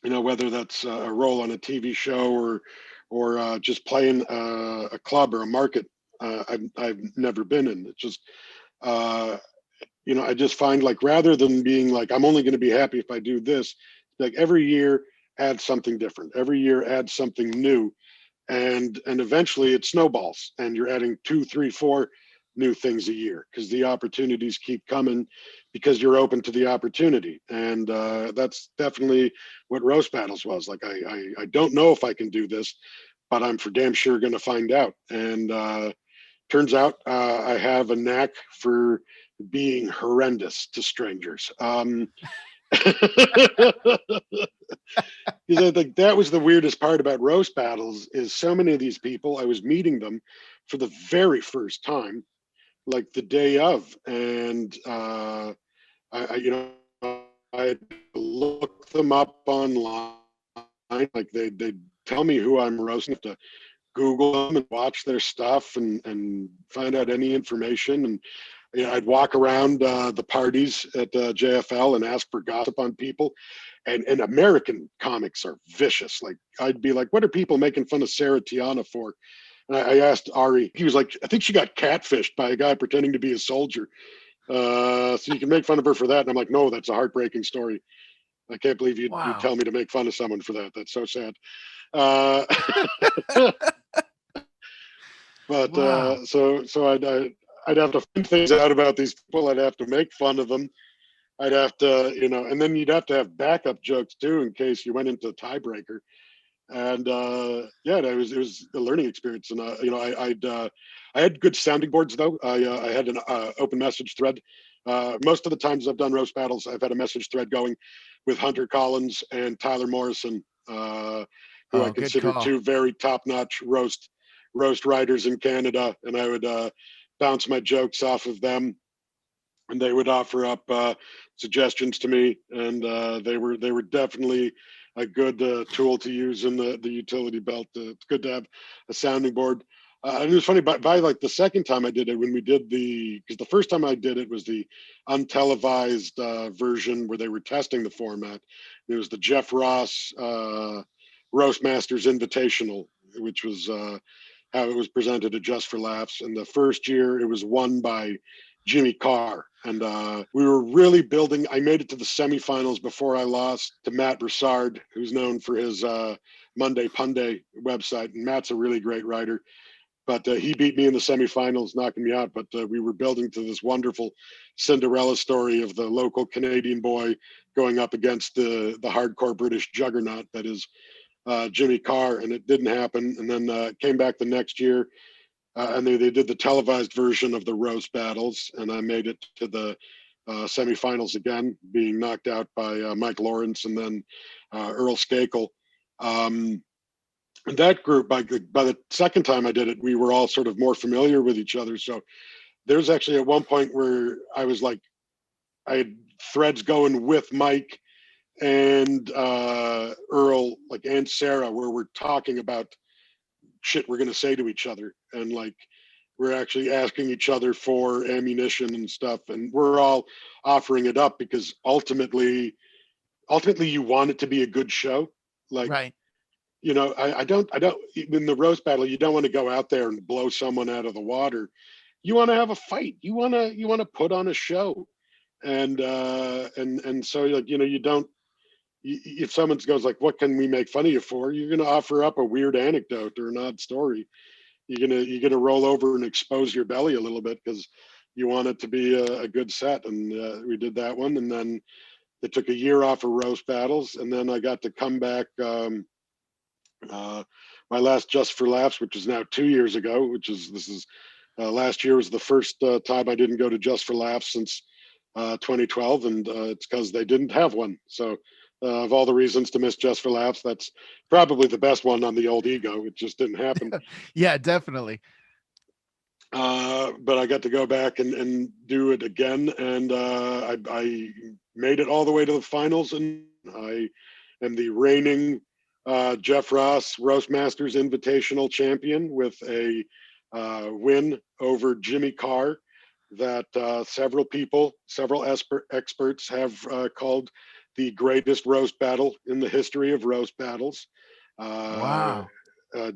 whether that's a role on a TV show or just playing a club or a market I've never been in. It's just uh, I just find like rather than being like I'm only going to be happy if I do this, like every year add something different. Every year add something new, and eventually it snowballs, and you're adding 2, 3, 4 new things a year because the opportunities keep coming because you're open to the opportunity. And that's definitely what roast battles was like. I don't know if I can do this, but I'm for damn sure going to find out. And turns out I have a knack for being horrendous to strangers. Because I think that was the weirdest part about roast battles is so many of these people, I was meeting them for the very first time, like the day of. And I had to look them up online. Like they tell me who I'm roasting, to Google them and watch their stuff and find out any information. And I'd walk around the parties at JFL and ask for gossip on people. And American comics are vicious. Like I'd be like, what are people making fun of Sarah Tiana for? And I asked Ari. He was like, I think she got catfished by a guy pretending to be a soldier. So you can make fun of her for that. And I'm like, no, that's a heartbreaking story. I can't believe you Wow. tell me to make fun of someone for that. That's so sad. Uh, but Wow. so I'd have to find things out about these people. I'd have to make fun of them. I'd have to, and then you'd have to have backup jokes too in case you went into a tiebreaker. And yeah, it was a learning experience. And I had good sounding boards though. I had an open message thread. Most of the times I've done roast battles, I've had a message thread going with Hunter Collins and Tyler Morrison, who I Oh, good consider call. two very top-notch roast writers in Canada, and I would bounce my jokes off of them, and they would offer up suggestions to me, and they were definitely a good tool to use in the utility belt. It's good to have a sounding board. And it was funny by like the second time I did it, when we did because the first time I did it was the untelevised version where they were testing the format. It was the Jeff Ross Roastmasters Invitational, which was how it was presented at Just for Laughs. And the first year it was won by Jimmy Carr. And we were really building. I made it to the semifinals before I lost to Matt Broussard, who's known for his Monday Punday website. And Matt's a really great writer. But he beat me in the semifinals, knocking me out. But we were building to this wonderful Cinderella story of the local Canadian boy going up against the hardcore British juggernaut that is Jimmy Carr. And it didn't happen. And then came back the next year. And they did the televised version of the roast battles, and I made it to the semifinals again, being knocked out by Mike Lawrence and then Earl Skakel. And that group, by the second time I did it, we were all sort of more familiar with each other. So there's actually at one point where I was like, I had threads going with Mike and Earl, like, and Sarah, where we're talking about shit we're going to say to each other, and like we're actually asking each other for ammunition and stuff, and we're all offering it up because ultimately you want it to be a good show. Like, Right. I don't in the roast battle, you don't want to go out there and blow someone out of the water. You want to have a fight. You want to put on a show. And so, like, you don't, if someone goes like, what can we make fun of you for, you're going to offer up a weird anecdote or an odd story. You're gonna roll over and expose your belly a little bit because you want it to be a good set. And we did that one, and then it took a year off of roast battles, and then I got to come back. My last Just for Laughs, which is now 2 years ago, last year was the first time I didn't go to Just for Laughs since 2012, and it's because they didn't have one. So of all the reasons to miss Just for Laughs, that's probably the best one on the old ego. It just didn't happen. Yeah, definitely. But I got to go back and do it again, and I made it all the way to the finals, and I am the reigning Jeff Ross Roastmasters Invitational champion with a win over Jimmy Carr that several experts have called the greatest roast battle in the history of roast battles. Uh, Wow.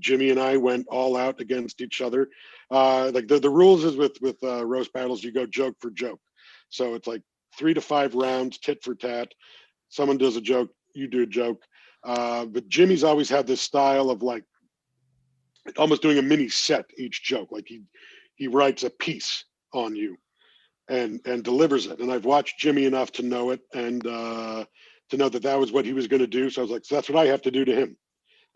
Jimmy and I went all out against each other. Like the rules is with roast battles, you go joke for joke. So it's like 3 to 5 rounds, tit for tat. Someone does a joke, you do a joke. But Jimmy's always had this style of like almost doing a mini set each joke. Like he writes a piece on you and delivers it. And I've watched Jimmy enough to know it, and to know that was what he was going to do. So I was like, so that's what I have to do to him.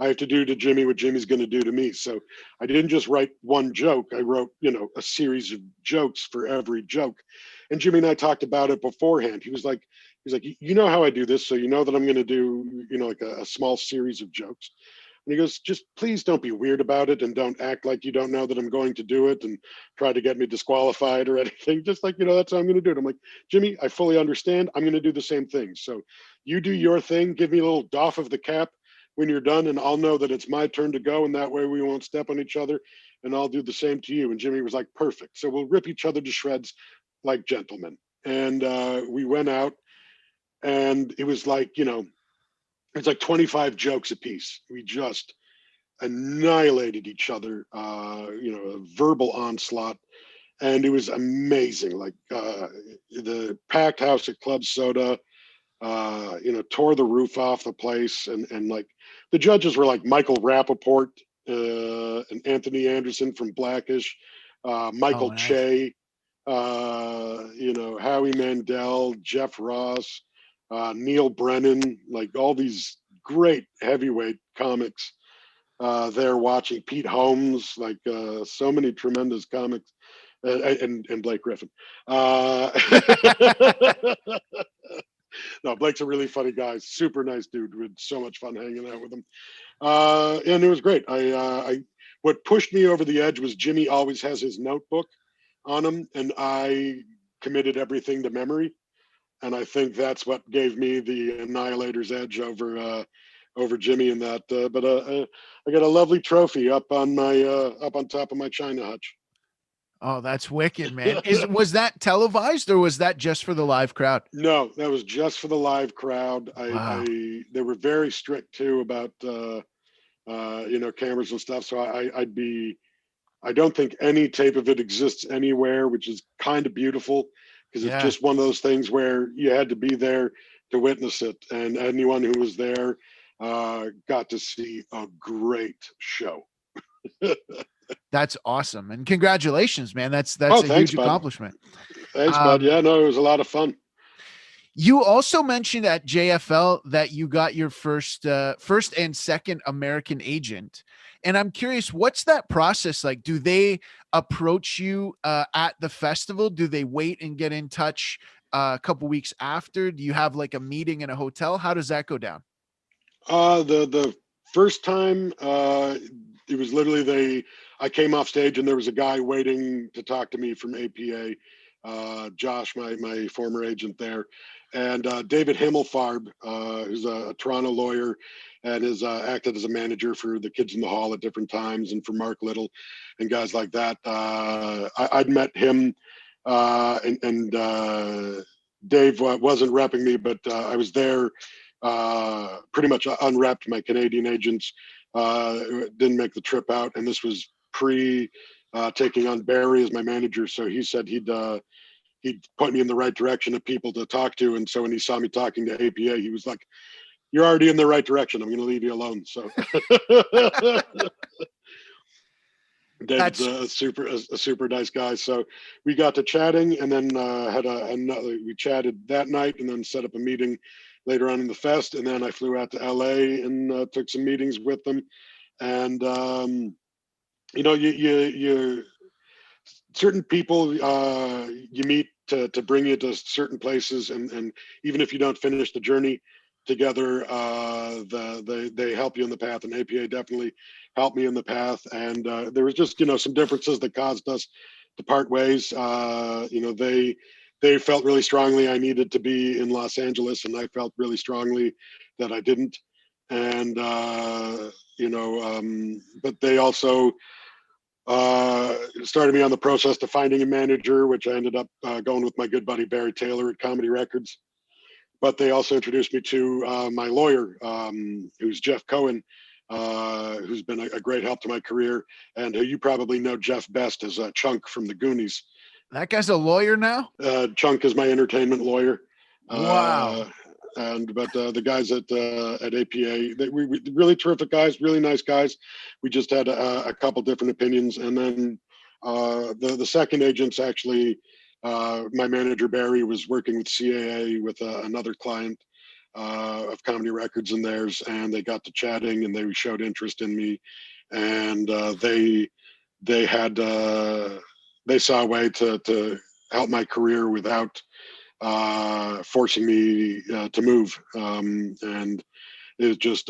I have to do to Jimmy what Jimmy's going to do to me. So I didn't just write one joke. I wrote, a series of jokes for every joke. And Jimmy and I talked about it beforehand. He was like, He's like, you know how I do this, so you know that I'm going to do, like a small series of jokes. And he goes, just please don't be weird about it and don't act like you don't know that I'm going to do it and try to get me disqualified or anything. Just like, that's how I'm going to do it. I'm like, Jimmy, I fully understand. I'm going to do the same thing. So you do your thing. Give me a little doff of the cap when you're done, and I'll know that it's my turn to go. And that way we won't step on each other. And I'll do the same to you. And Jimmy was like, perfect. So we'll rip each other to shreds like gentlemen. And we went out, and it was like, it's like 25 jokes apiece. We just annihilated each other, a verbal onslaught. And it was amazing. Like the packed house at Club Soda, tore the roof off the place. And like the judges were like Michael Rappaport and Anthony Anderson from Blackish, Michael nice. Che, Howie Mandel, Jeff Ross, Neil Brennan, like all these great heavyweight comics there watching. Pete Holmes, like so many tremendous comics, and Blake Griffin. No, Blake's a really funny guy, super nice dude. We had so much fun hanging out with him, and it was great. What pushed me over the edge was Jimmy always has his notebook on him, and I committed everything to memory. And I think that's what gave me the Annihilator's edge over Jimmy in that. But I got a lovely trophy up on top of my china hutch. Oh, that's wicked, man. Was that televised or was that just for the live crowd? No, that was just for the live crowd. Wow. They were very strict too about cameras and stuff. So I don't think any tape of it exists anywhere, which is kind of beautiful because it's Yeah. just one of those things where you had to be there to witness it. And anyone who was there got to see a great show. That's awesome. And congratulations, man. That's Oh, a thanks, huge bud. accomplishment. Thanks, bud. Yeah, no, it was a lot of fun. You also mentioned at JFL that you got your first and second American agent. And I'm curious, what's that process like? Do they approach you at the festival? Do they wait and get in touch a couple weeks after? Do you have like a meeting in a hotel? How does that go down? The first time, it was literally I came off stage and there was a guy waiting to talk to me from APA, Josh, my former agent there, and David Himmelfarb, who's a Toronto lawyer and has acted as a manager for the Kids in the Hall at different times and for Mark Little and guys like that. I'd met him, and Dave wasn't repping me, but I was there. Pretty much unwrapped my Canadian agents, didn't make the trip out. And this was pre taking on Barry as my manager. So he said he'd put me in the right direction of people to talk to. And so when he saw me talking to APA, he was like, you're already in the right direction. I'm going to leave you alone. So David's a super nice guy. So we got to chatting, and then we chatted that night, and then set up a meeting later on in the fest. And then I flew out to LA and took some meetings with them. And you certain people you meet to bring you to certain places, and even if you don't finish the journey together, they help you in the path. And APA definitely helped me in the path. And there was just some differences that caused us to part ways. They felt really strongly I needed to be in Los Angeles, and I felt really strongly that I didn't. And but they also started me on the process to finding a manager, which I ended up going with my good buddy Barry Taylor at Comedy Records. But they also introduced me to my lawyer, who's Jeff Cohen, who's been a great help to my career, and who you probably know Jeff best as Chunk from the Goonies. That guy's a lawyer now? Chunk is my entertainment lawyer. Wow. But the guys at APA, we really terrific guys, really nice guys. We just had a couple different opinions. And then the second agent's actually, my manager Barry was working with CAA with another client of Comedy Records and theirs, and they got to chatting and they showed interest in me, and they saw a way to help my career without forcing me to move. And it just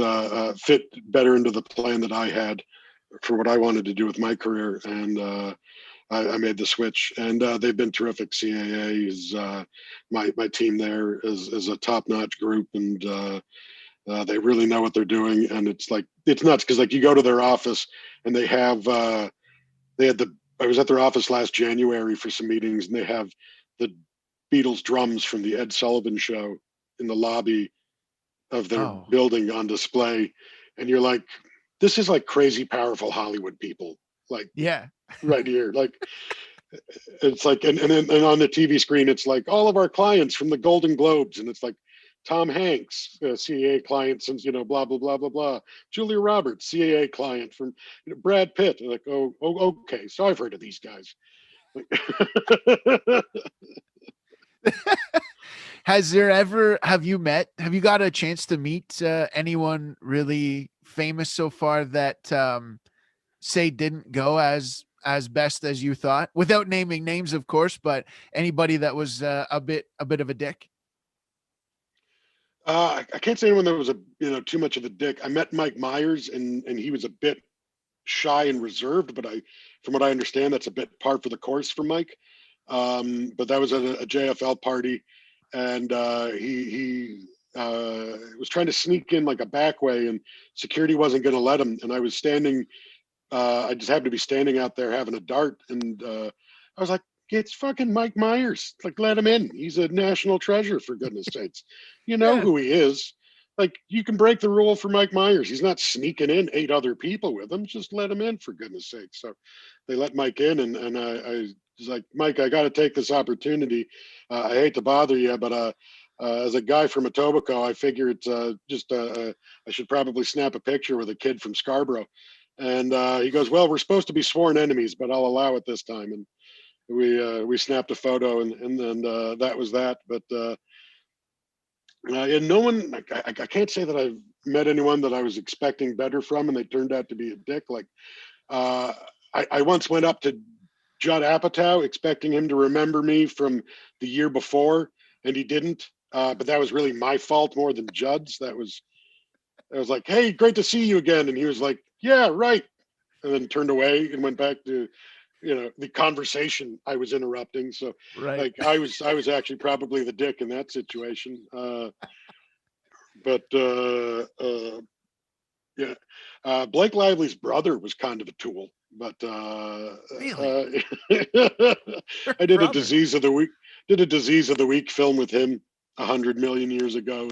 fit better into the plan that I had for what I wanted to do with my career. And I made the switch, and they've been terrific. CAA is my team there is a top-notch group, and they really know what they're doing. And it's nuts because like you go to their office and they have I was at their office last January for some meetings, and they have the Beatles drums from the Ed Sullivan Show in the lobby of their Oh, building on display, and you're like, this is like crazy powerful Hollywood people, like yeah. right here, like it's like, and on the TV screen, it's like all of our clients from the Golden Globes, and it's like Tom Hanks, CAA client since blah blah blah blah blah. Julia Roberts, CAA client from Brad Pitt. Like, oh, okay, so I've heard of these guys. Have you got a chance to meet anyone really famous so far that say didn't go as best as you thought, without naming names, of course, but anybody that was a bit of a dick? I can't say anyone that was too much of a dick. I met Mike Myers, and he was a bit shy and reserved, but from what I understand, that's a bit par for the course for Mike. But that was at a JFL party, and he was trying to sneak in like a back way, and security wasn't going to let him. And I was standing, I just happened to be standing out there having a dart, and I was like, it's fucking Mike Myers. Like, let him in. He's a national treasure, for goodness sakes. You know Yeah. who he is. Like, you can break the rule for Mike Myers. He's not sneaking in 8 other people with him. Just let him in, for goodness sake. So they let Mike in, and I was like, Mike, I got to take this opportunity. I hate to bother you, but as a guy from Etobicoke, I figure it's I should probably snap a picture with a kid from Scarborough. And he goes, well, we're supposed to be sworn enemies, but I'll allow it this time. And we snapped a photo, and that was that. But and no one, I can't say that I've met anyone that I was expecting better from, and they turned out to be a dick. Like uh, I once went up to Judd Apatow expecting him to remember me from the year before, and he didn't. But that was really my fault more than Judd's. I was like, hey, great to see you again, and he was like, yeah, right, and then turned away and went back to the conversation I was interrupting. So Right. like I was actually probably the dick in that situation. But yeah, Blake Lively's brother was kind of a tool, but Really? I did a Brother. disease of the week film with him 100 million years ago,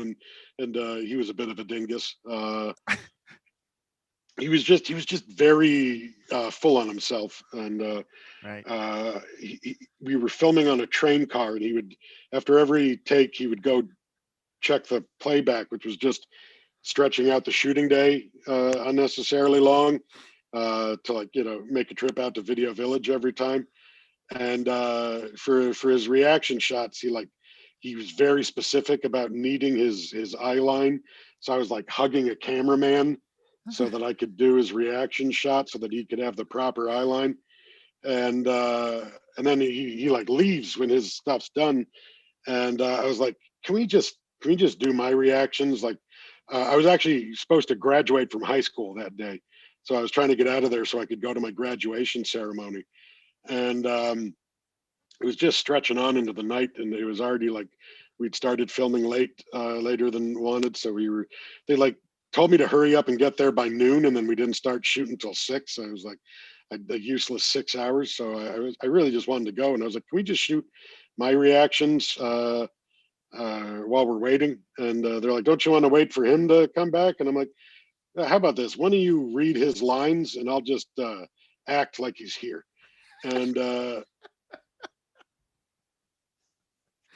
and he was a bit of a dingus. He was just very full on himself, and Right. we were filming on a train car, and he would, after every take, he would go check the playback, which was just stretching out the shooting day unnecessarily long, to make a trip out to Video Village every time. And for his reaction shots, he was very specific about needing his eye line. So I was like hugging a cameraman so that I could do his reaction shot so that he could have the proper eye line. And then he like leaves when his stuff's done. And I was like, can we just do my reactions? Like, I was actually supposed to graduate from high school that day, so I was trying to get out of there so I could go to my graduation ceremony. And it was just stretching on into the night, and it was already like we'd started filming later than wanted. So they like told me to hurry up and get there by noon, and then we didn't start shooting until 6. So I was like a useless 6 hours. So I really just wanted to go, and I was like, can we just shoot my reactions while we're waiting? And they're like, don't you want to wait for him to come back? And I'm like, how about this? Why don't you read his lines, and I'll just act like he's here. And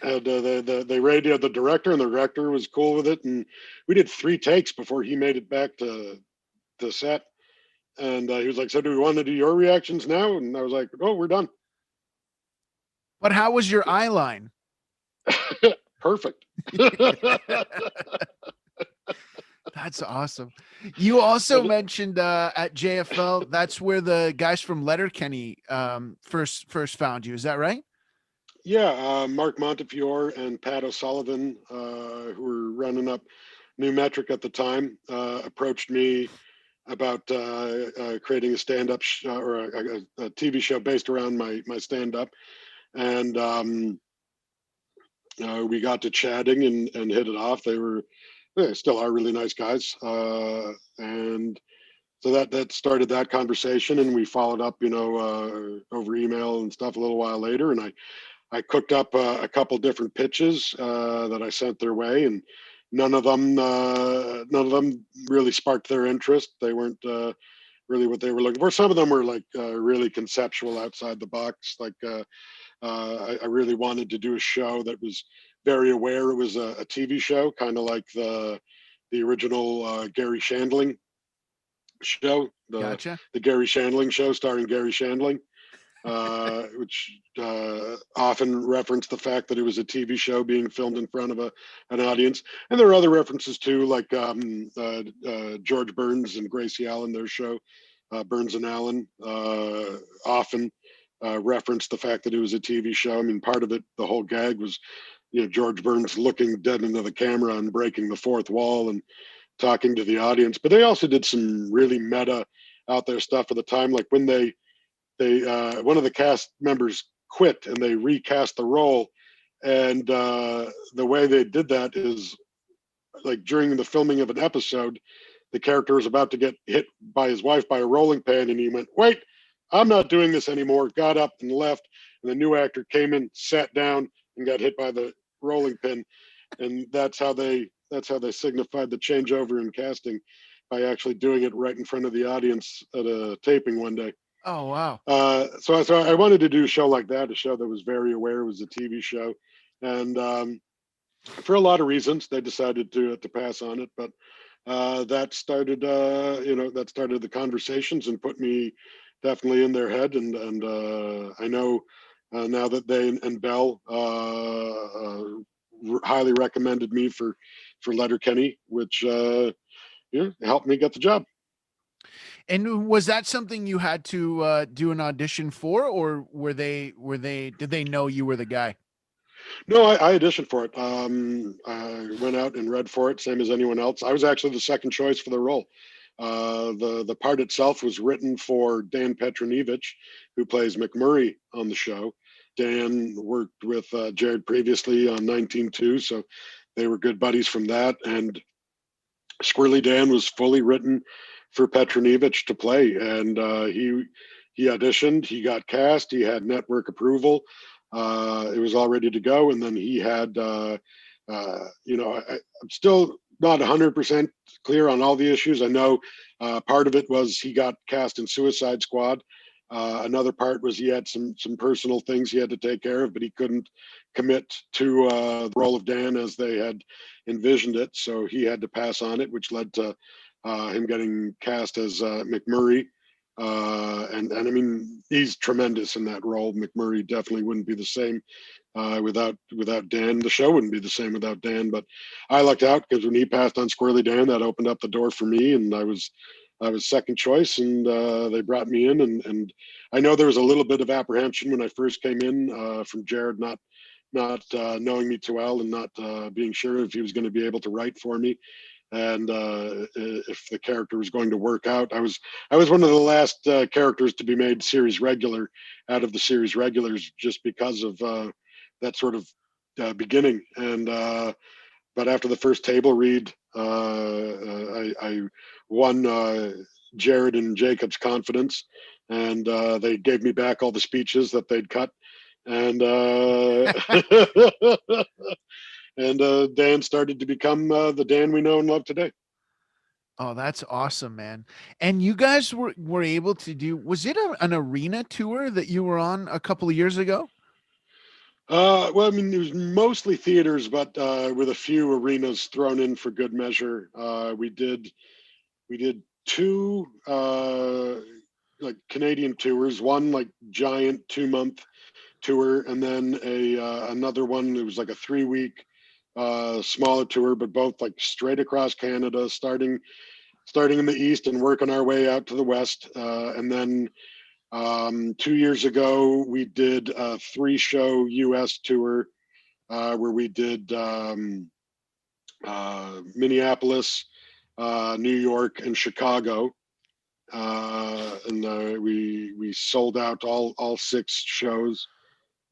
they radioed the director, and the director was cool with it. And we did 3 takes before he made it back to the set. And he was like, so do we want to do your reactions now? And I was like, oh, we're done. But how was your eye line? Perfect. That's awesome. You also mentioned at JFL, that's where the guys from Letterkenny first found you. Is that right? Yeah, Mark Montefiore and Pat O'Sullivan, who were running up New Metric at the time, approached me about creating a stand-up or a TV show based around my stand-up, and we got to chatting and hit it off. They still are really nice guys, and so that started that conversation, and we followed up, over email and stuff a little while later, and I cooked up a couple different pitches that I sent their way, and none of them really sparked their interest. They weren't really what they were looking for. Some of them were like really conceptual, outside the box. Like I really wanted to do a show that was very aware it was a TV show, kind of like the original Gary Shandling show, Gotcha. the Gary Shandling show starring Gary Shandling, which often referenced the fact that it was a TV show being filmed in front of an audience. And there are other references too, like George Burns and Gracie Allen, their show, Burns and Allen, often referenced the fact that it was a TV show. I mean, part of it, the whole gag was, George Burns looking dead into the camera and breaking the fourth wall and talking to the audience. But they also did some really meta out there stuff at the time, like when they one of the cast members quit and they recast the role, and the way they did that is, like, during the filming of an episode, the character was about to get hit by his wife by a rolling pin, and he went, "Wait, I'm not doing this anymore," got up and left, and the new actor came in, sat down, and got hit by the rolling pin. And that's how they signified the changeover in casting, by actually doing it right in front of the audience at a taping one day. Oh, wow. So I wanted to do a show like that, a show that was very aware it was a TV show, and for a lot of reasons, they decided to pass on it. But that started the conversations and put me definitely in their head, and I know now that they and Bell highly recommended me for Letterkenny, which helped me get the job. And was that something you had to do an audition for, or did they know you were the guy? No, I auditioned for it. I went out and read for it, same as anyone else. I was actually the second choice for the role. The part itself was written for Dan Petronevich, who plays McMurray on the show. Dan worked with Jared previously on 19.2, so they were good buddies from that. And Squirrelly Dan was fully written for Petronevich to play, and he auditioned, he got cast, he had network approval. It was all ready to go, and then he had, I'm still not 100% clear on all the issues. I know part of it was he got cast in Suicide Squad. Another part was he had some personal things he had to take care of, but he couldn't commit to the role of Dan as they had envisioned it, so he had to pass on it, which led to him getting cast as McMurray. And I mean, he's tremendous in that role. McMurray definitely wouldn't be the same without Dan. The show wouldn't be the same without Dan. But I lucked out, because when he passed on Squirrely Dan, that opened up the door for me, and I was second choice, and they brought me in. And I know there was a little bit of apprehension when I first came in from Jared not knowing me too well, and not being sure if he was going to be able to write for me, and if the character was going to work out. I was one of the last characters to be made series regular out of the series regulars, just because of that sort of beginning. And but after the first table read, I won Jared and Jacob's confidence, and they gave me back all the speeches that they'd cut, and and Dan started to become the Dan we know and love today. Oh, that's awesome, man. And you guys were able to do, was it an arena tour that you were on a couple of years ago? Well, I mean, it was mostly theaters, but with a few arenas thrown in for good measure. We did two like Canadian tours, one like giant 2 month tour, and then a another one. It was like a 3 week smaller tour, but both like straight across Canada, starting in the east and working our way out to the west, and then 2 years ago, we did a 3-show U.S. tour where we did Minneapolis, New York, and Chicago. And we sold out all 6 shows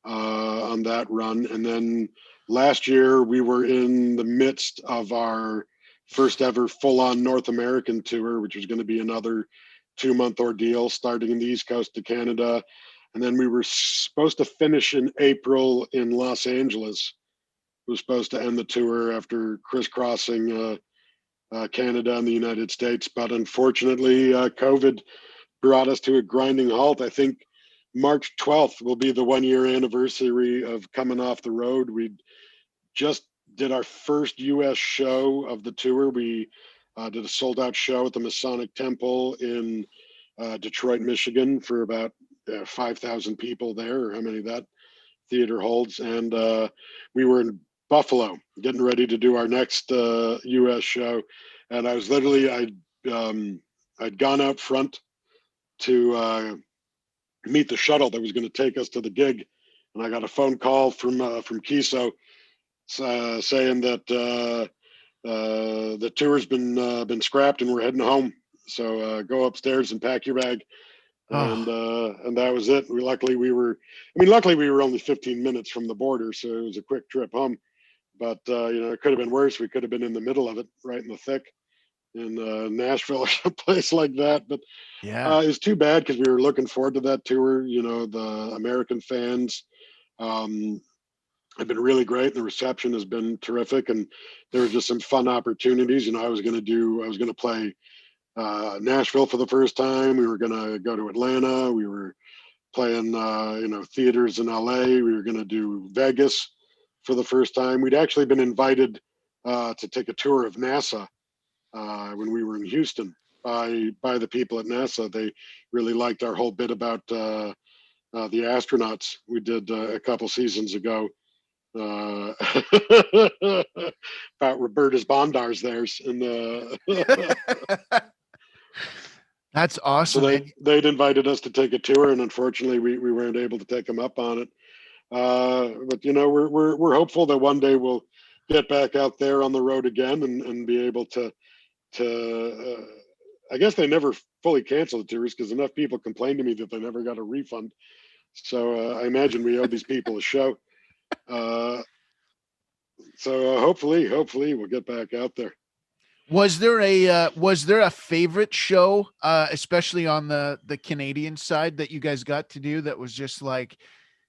on that run. And then last year we were in the midst of our first ever full-on North American tour, which was going to be another 2-month ordeal, starting in the East Coast to Canada. And then we were supposed to finish in April in Los Angeles. We were supposed to end the tour after crisscrossing Canada and the United States. But unfortunately, COVID brought us to a grinding halt. I think March 12th will be the 1-year anniversary of coming off the road. We just did our first U.S. show of the tour. We did a sold-out show at the Masonic Temple in Detroit, Michigan, for about 5,000 people there, or how many that theater holds. And we were in Buffalo getting ready to do our next U.S. show. And I was literally, I'd gone out front to meet the shuttle that was going to take us to the gig. And I got a phone call from Kiso saying that the tour's been scrapped and we're heading home. So go upstairs and pack your bag. And that was it. Luckily we were only 15 minutes from the border, so it was a quick trip home. But it could have been worse. We could have been in the middle of it, right in the thick, in Nashville or a place like that. But Yeah. it's too bad because we were looking forward to that tour. The American fans have been really great. The reception has been terrific, and there were just some fun opportunities. I was going to play Nashville for the first time. We were going to go to Atlanta. We were playing, theaters in LA. We were going to do Vegas for the first time. We'd actually been invited to take a tour of NASA when we were in Houston by the people at NASA. They really liked our whole bit about the astronauts we did a couple seasons ago. About Roberta's Bondar's theirs, and That's awesome. so they'd invited us to take a tour, and unfortunately we weren't able to take them up on it. But we're hopeful that one day we'll get back out there on the road again and be able to I guess they never fully canceled the tours because enough people complained to me that they never got a refund. So I imagine we owe these people a show. So hopefully we'll get back out there. Was there a favorite show, especially on the Canadian side, that you guys got to do that was just like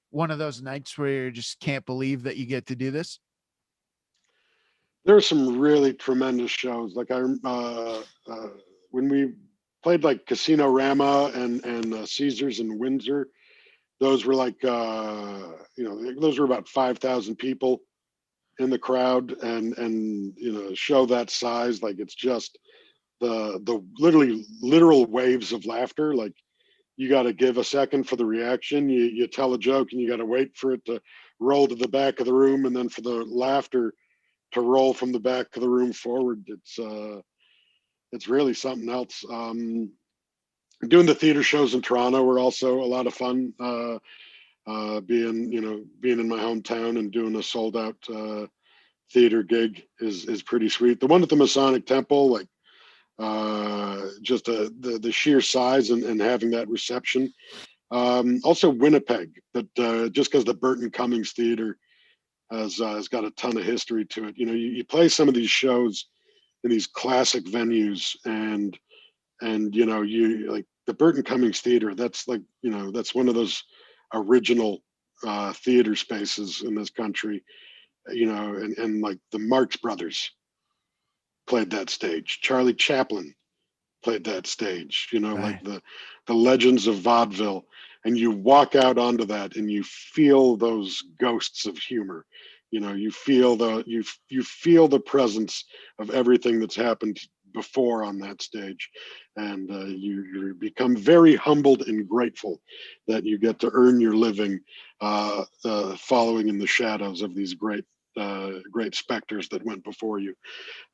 one of those nights where you just can't believe that you get to do this? There are some really tremendous shows. Like when we played like Casino Rama and Caesars in Windsor, those were like those were about 5,000 people in the crowd, and a show that size, like it's just the literal waves of laughter. Like you got to give a second for the reaction. You tell a joke and you got to wait for it to roll to the back of the room, and then for the laughter to roll from the back of the room forward. It's really something else. Doing the theater shows in Toronto were also a lot of fun. Being in my hometown and doing a sold out theater gig is pretty sweet. The one at the Masonic Temple, like just the sheer size and having that reception. Also Winnipeg, but just because the Burton Cummings Theater has got a ton of history to it. You play some of these shows in these classic venues, and you like the Burton Cummings Theater. That's like that's one of those original theater spaces in this country. And like the Marx Brothers played that stage. Charlie Chaplin played that stage. Right. Like the legends of vaudeville, and you walk out onto that and you feel those ghosts of humor. You feel the presence of everything that's happened before on that stage, and you become very humbled and grateful that you get to earn your living following in the shadows of these great specters that went before you.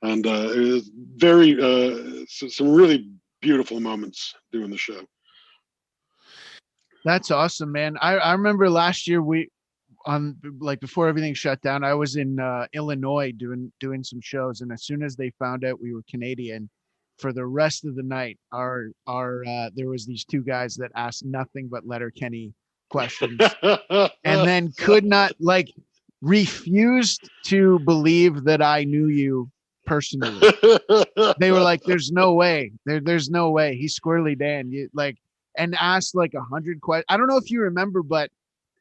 And it was some really beautiful moments doing the show. That's awesome, man. I remember last year on like before everything shut down, I was in Illinois doing some shows, and as soon as they found out we were Canadian, for the rest of the night, our there was these two guys that asked nothing but Letterkenny questions, and then could not like refused to believe that I knew you personally. They were like, "There's no way. There's no way." He's Squirrelly Dan. You like and asked like 100 questions. I don't know if you remember, but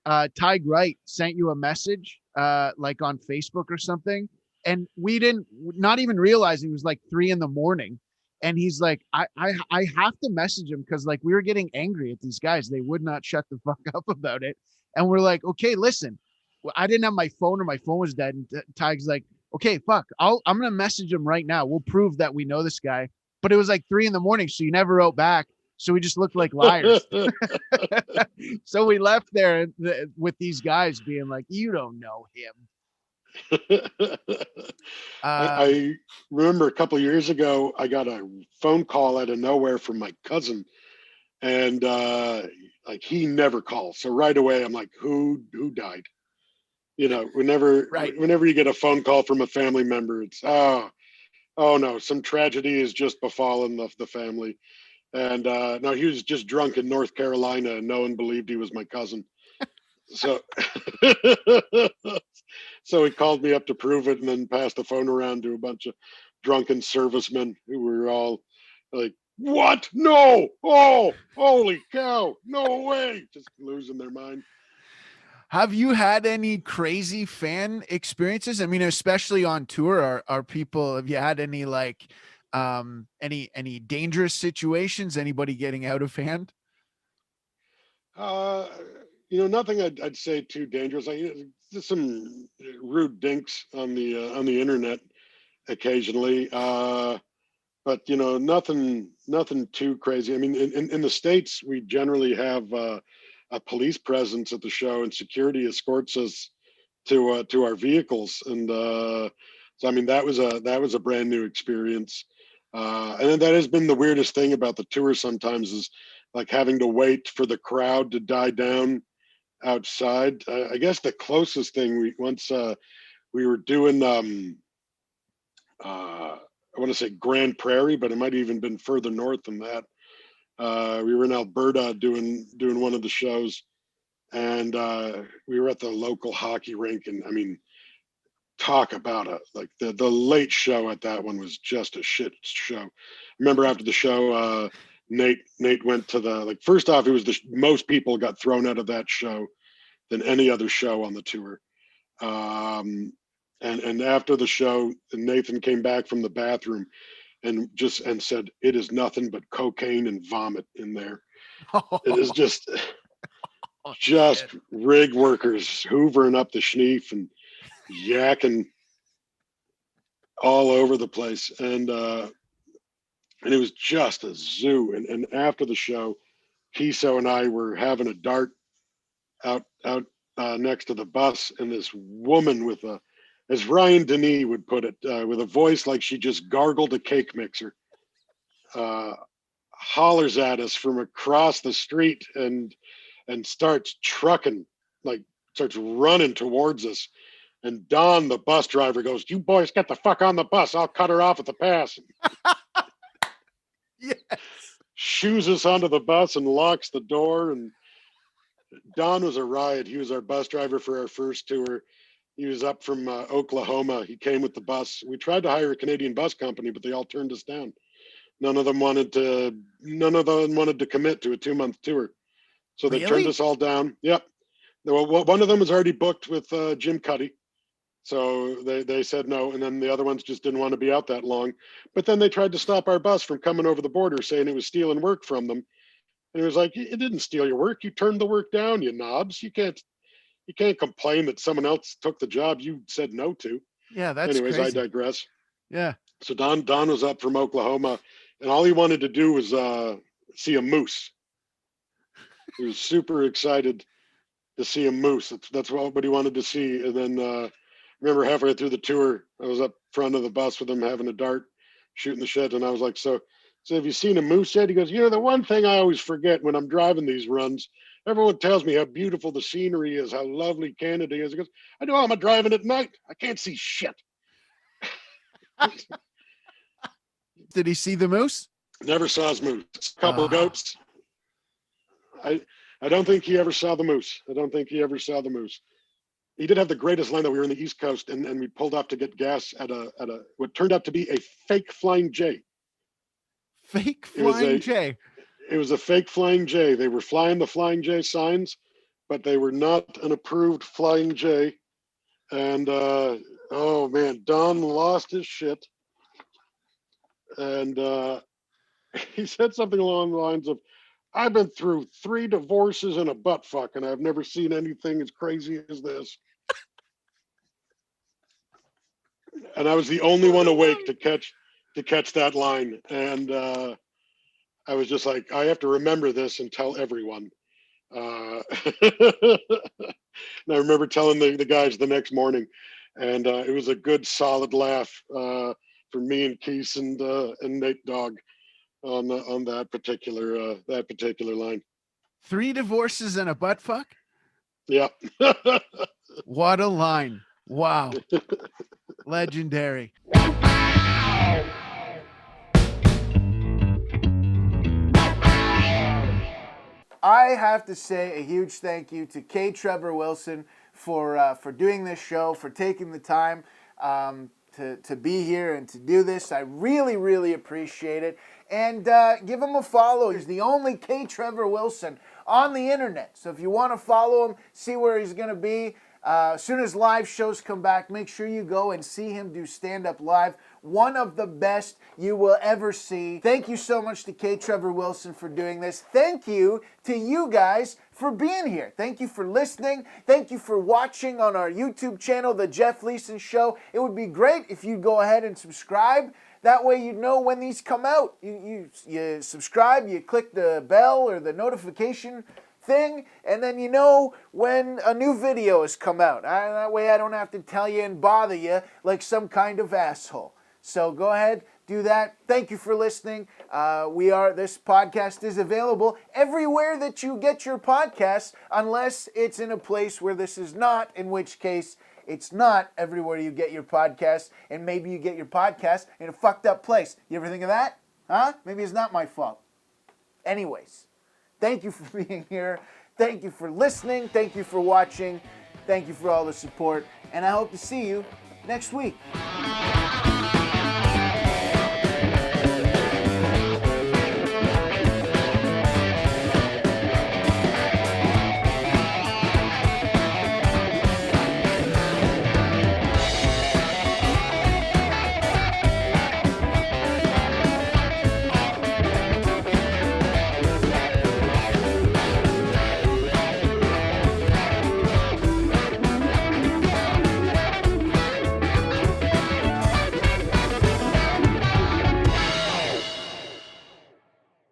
Ty Wright sent you a message like on Facebook or something, and we didn't not even realizing it was like 3 a.m. And he's like, I have to message him because like we were getting angry at these guys. They would not shut the fuck up about it. And we're like, okay, listen, well, I didn't have my phone or my phone was dead. And Ty's like, okay, fuck, I'm gonna message him right now. We'll prove that we know this guy. But it was like 3 a.m, so you never wrote back. So we just looked like liars. So we left there with these guys being like, you don't know him. I remember a couple of years ago, I got a phone call out of nowhere from my cousin, and like he never calls. So right away, I'm like, who died? You know, whenever you get a phone call from a family member, it's oh no, some tragedy has just befallen the family. And no, he was just drunk in North Carolina, and no one believed he was my cousin. So, so he called me up to prove it, and then passed the phone around to a bunch of drunken servicemen who were all like, "What? No! Oh, holy cow! No way!" Just losing their mind. Have you had any crazy fan experiences? I mean, especially on tour, are people, have you had any like any dangerous situations? Anybody getting out of hand? Uh, nothing I'd say too dangerous. Just some rude dinks on the internet occasionally. But nothing too crazy. I mean, in the States, we generally have a police presence at the show, and security escorts us to our vehicles. And so I mean, that was a brand new experience. And then that has been the weirdest thing about the tour sometimes, is like having to wait for the crowd to die down outside. I guess the closest thing we were doing I want to say Grand Prairie, but it might have even been further north than that. We were in Alberta doing one of the shows, and we were at the local hockey rink. And I mean, talk about the late show at that one was just a shit show. Remember after the show, Nate went to the, like, first off, it was the most people got thrown out of that show than any other show on the tour. And after the show, Nathan came back from the bathroom and said, "It is nothing but cocaine and vomit in there. It is just Shit. rig workers hoovering up the schneef and yakking all over the place." And it was just a zoo. And after the show, Kiso and I were having a dart out next to the bus, and this woman with a, as Ryan Denis would put it, with a voice like she just gargled a cake mixer, hollers at us from across the street and starts trucking, like starts running towards us. And Don, the bus driver, goes, "You boys get the fuck on the bus. I'll cut her off at the pass." Yes. Shoos us onto the bus and locks the door. And Don was a riot. He was our bus driver for our first tour. He was up from Oklahoma. He came with the bus. We tried to hire a Canadian bus company, but they all turned us down. None of them wanted to commit to a 2-month tour. So they turned Really? us all down. Yep. Well, one of them was already booked with Jim Cuddy. So they said no. And then the other ones just didn't want to be out that long. But then they tried to stop our bus from coming over the border, saying it was stealing work from them. And it was like, it didn't steal your work. You turned the work down, you knobs. You can't complain that someone else took the job you said no to. Yeah, that's Anyways, crazy. I digress. Yeah. So Don was up from Oklahoma, and all he wanted to do was see a moose. He was super excited to see a moose. That's what he wanted to see. And then remember halfway through the tour, I was up front of the bus with him having a dart, shooting the shit, and I was like, so have you seen a moose yet? He goes, the one thing I always forget when I'm driving these runs, everyone tells me how beautiful the scenery is, how lovely Canada is. He goes, I know I'm driving at night. I can't see shit. Did he see the moose? Never saw his moose. A couple of Ah. goats. I don't think he ever saw the moose. I don't think he ever saw the moose. He did have the greatest line that we were in the East Coast, and we pulled off to get gas at a what turned out to be a fake Flying J. Fake It was Flying J. It was a fake Flying J. They were flying the Flying J signs, but they were not an approved Flying J. And oh man, Don lost his shit. And he said something along the lines of, I've been through 3 divorces and a butt fuck, and I've never seen anything as crazy as this. And I was the only one awake to catch that line. And I was just like, I have to remember this and tell everyone. And I remember telling the guys the next morning, and it was a good solid laugh for me and Keith and Nate Dogg on that particular line. 3 divorces and a butt fuck? Yeah. What a line. Wow. Legendary. I have to say a huge thank you to Trevor Wilson for doing this show, for taking the time to be here and to do this. I really, really appreciate it. And give him a follow. He's the only Trevor Wilson on the internet. So if you want to follow him, see where he's going to be, as soon as live shows come back, make sure you go and see him do stand-up live. One of the best you will ever see. Thank you so much to Trevor Wilson for doing this. Thank you to you guys for being here. Thank you for listening. Thank you for watching on our YouTube channel, The Jeff Leeson Show. It would be great if you'd go ahead and subscribe. That way you'd know when these come out. You subscribe, you click the bell or the notification thing, and then you know when a new video has come out. That way I don't have to tell you and bother you like some kind of asshole. So go ahead, do that. Thank you for listening. This podcast is available everywhere that you get your podcasts, unless it's in a place where this is not, in which case it's not everywhere you get your podcasts, and maybe you get your podcast in a fucked up place. You ever think of that? Huh? Maybe it's not my fault. Anyways, thank you for being here. Thank you for listening. Thank you for watching. Thank you for all the support. And I hope to see you next week.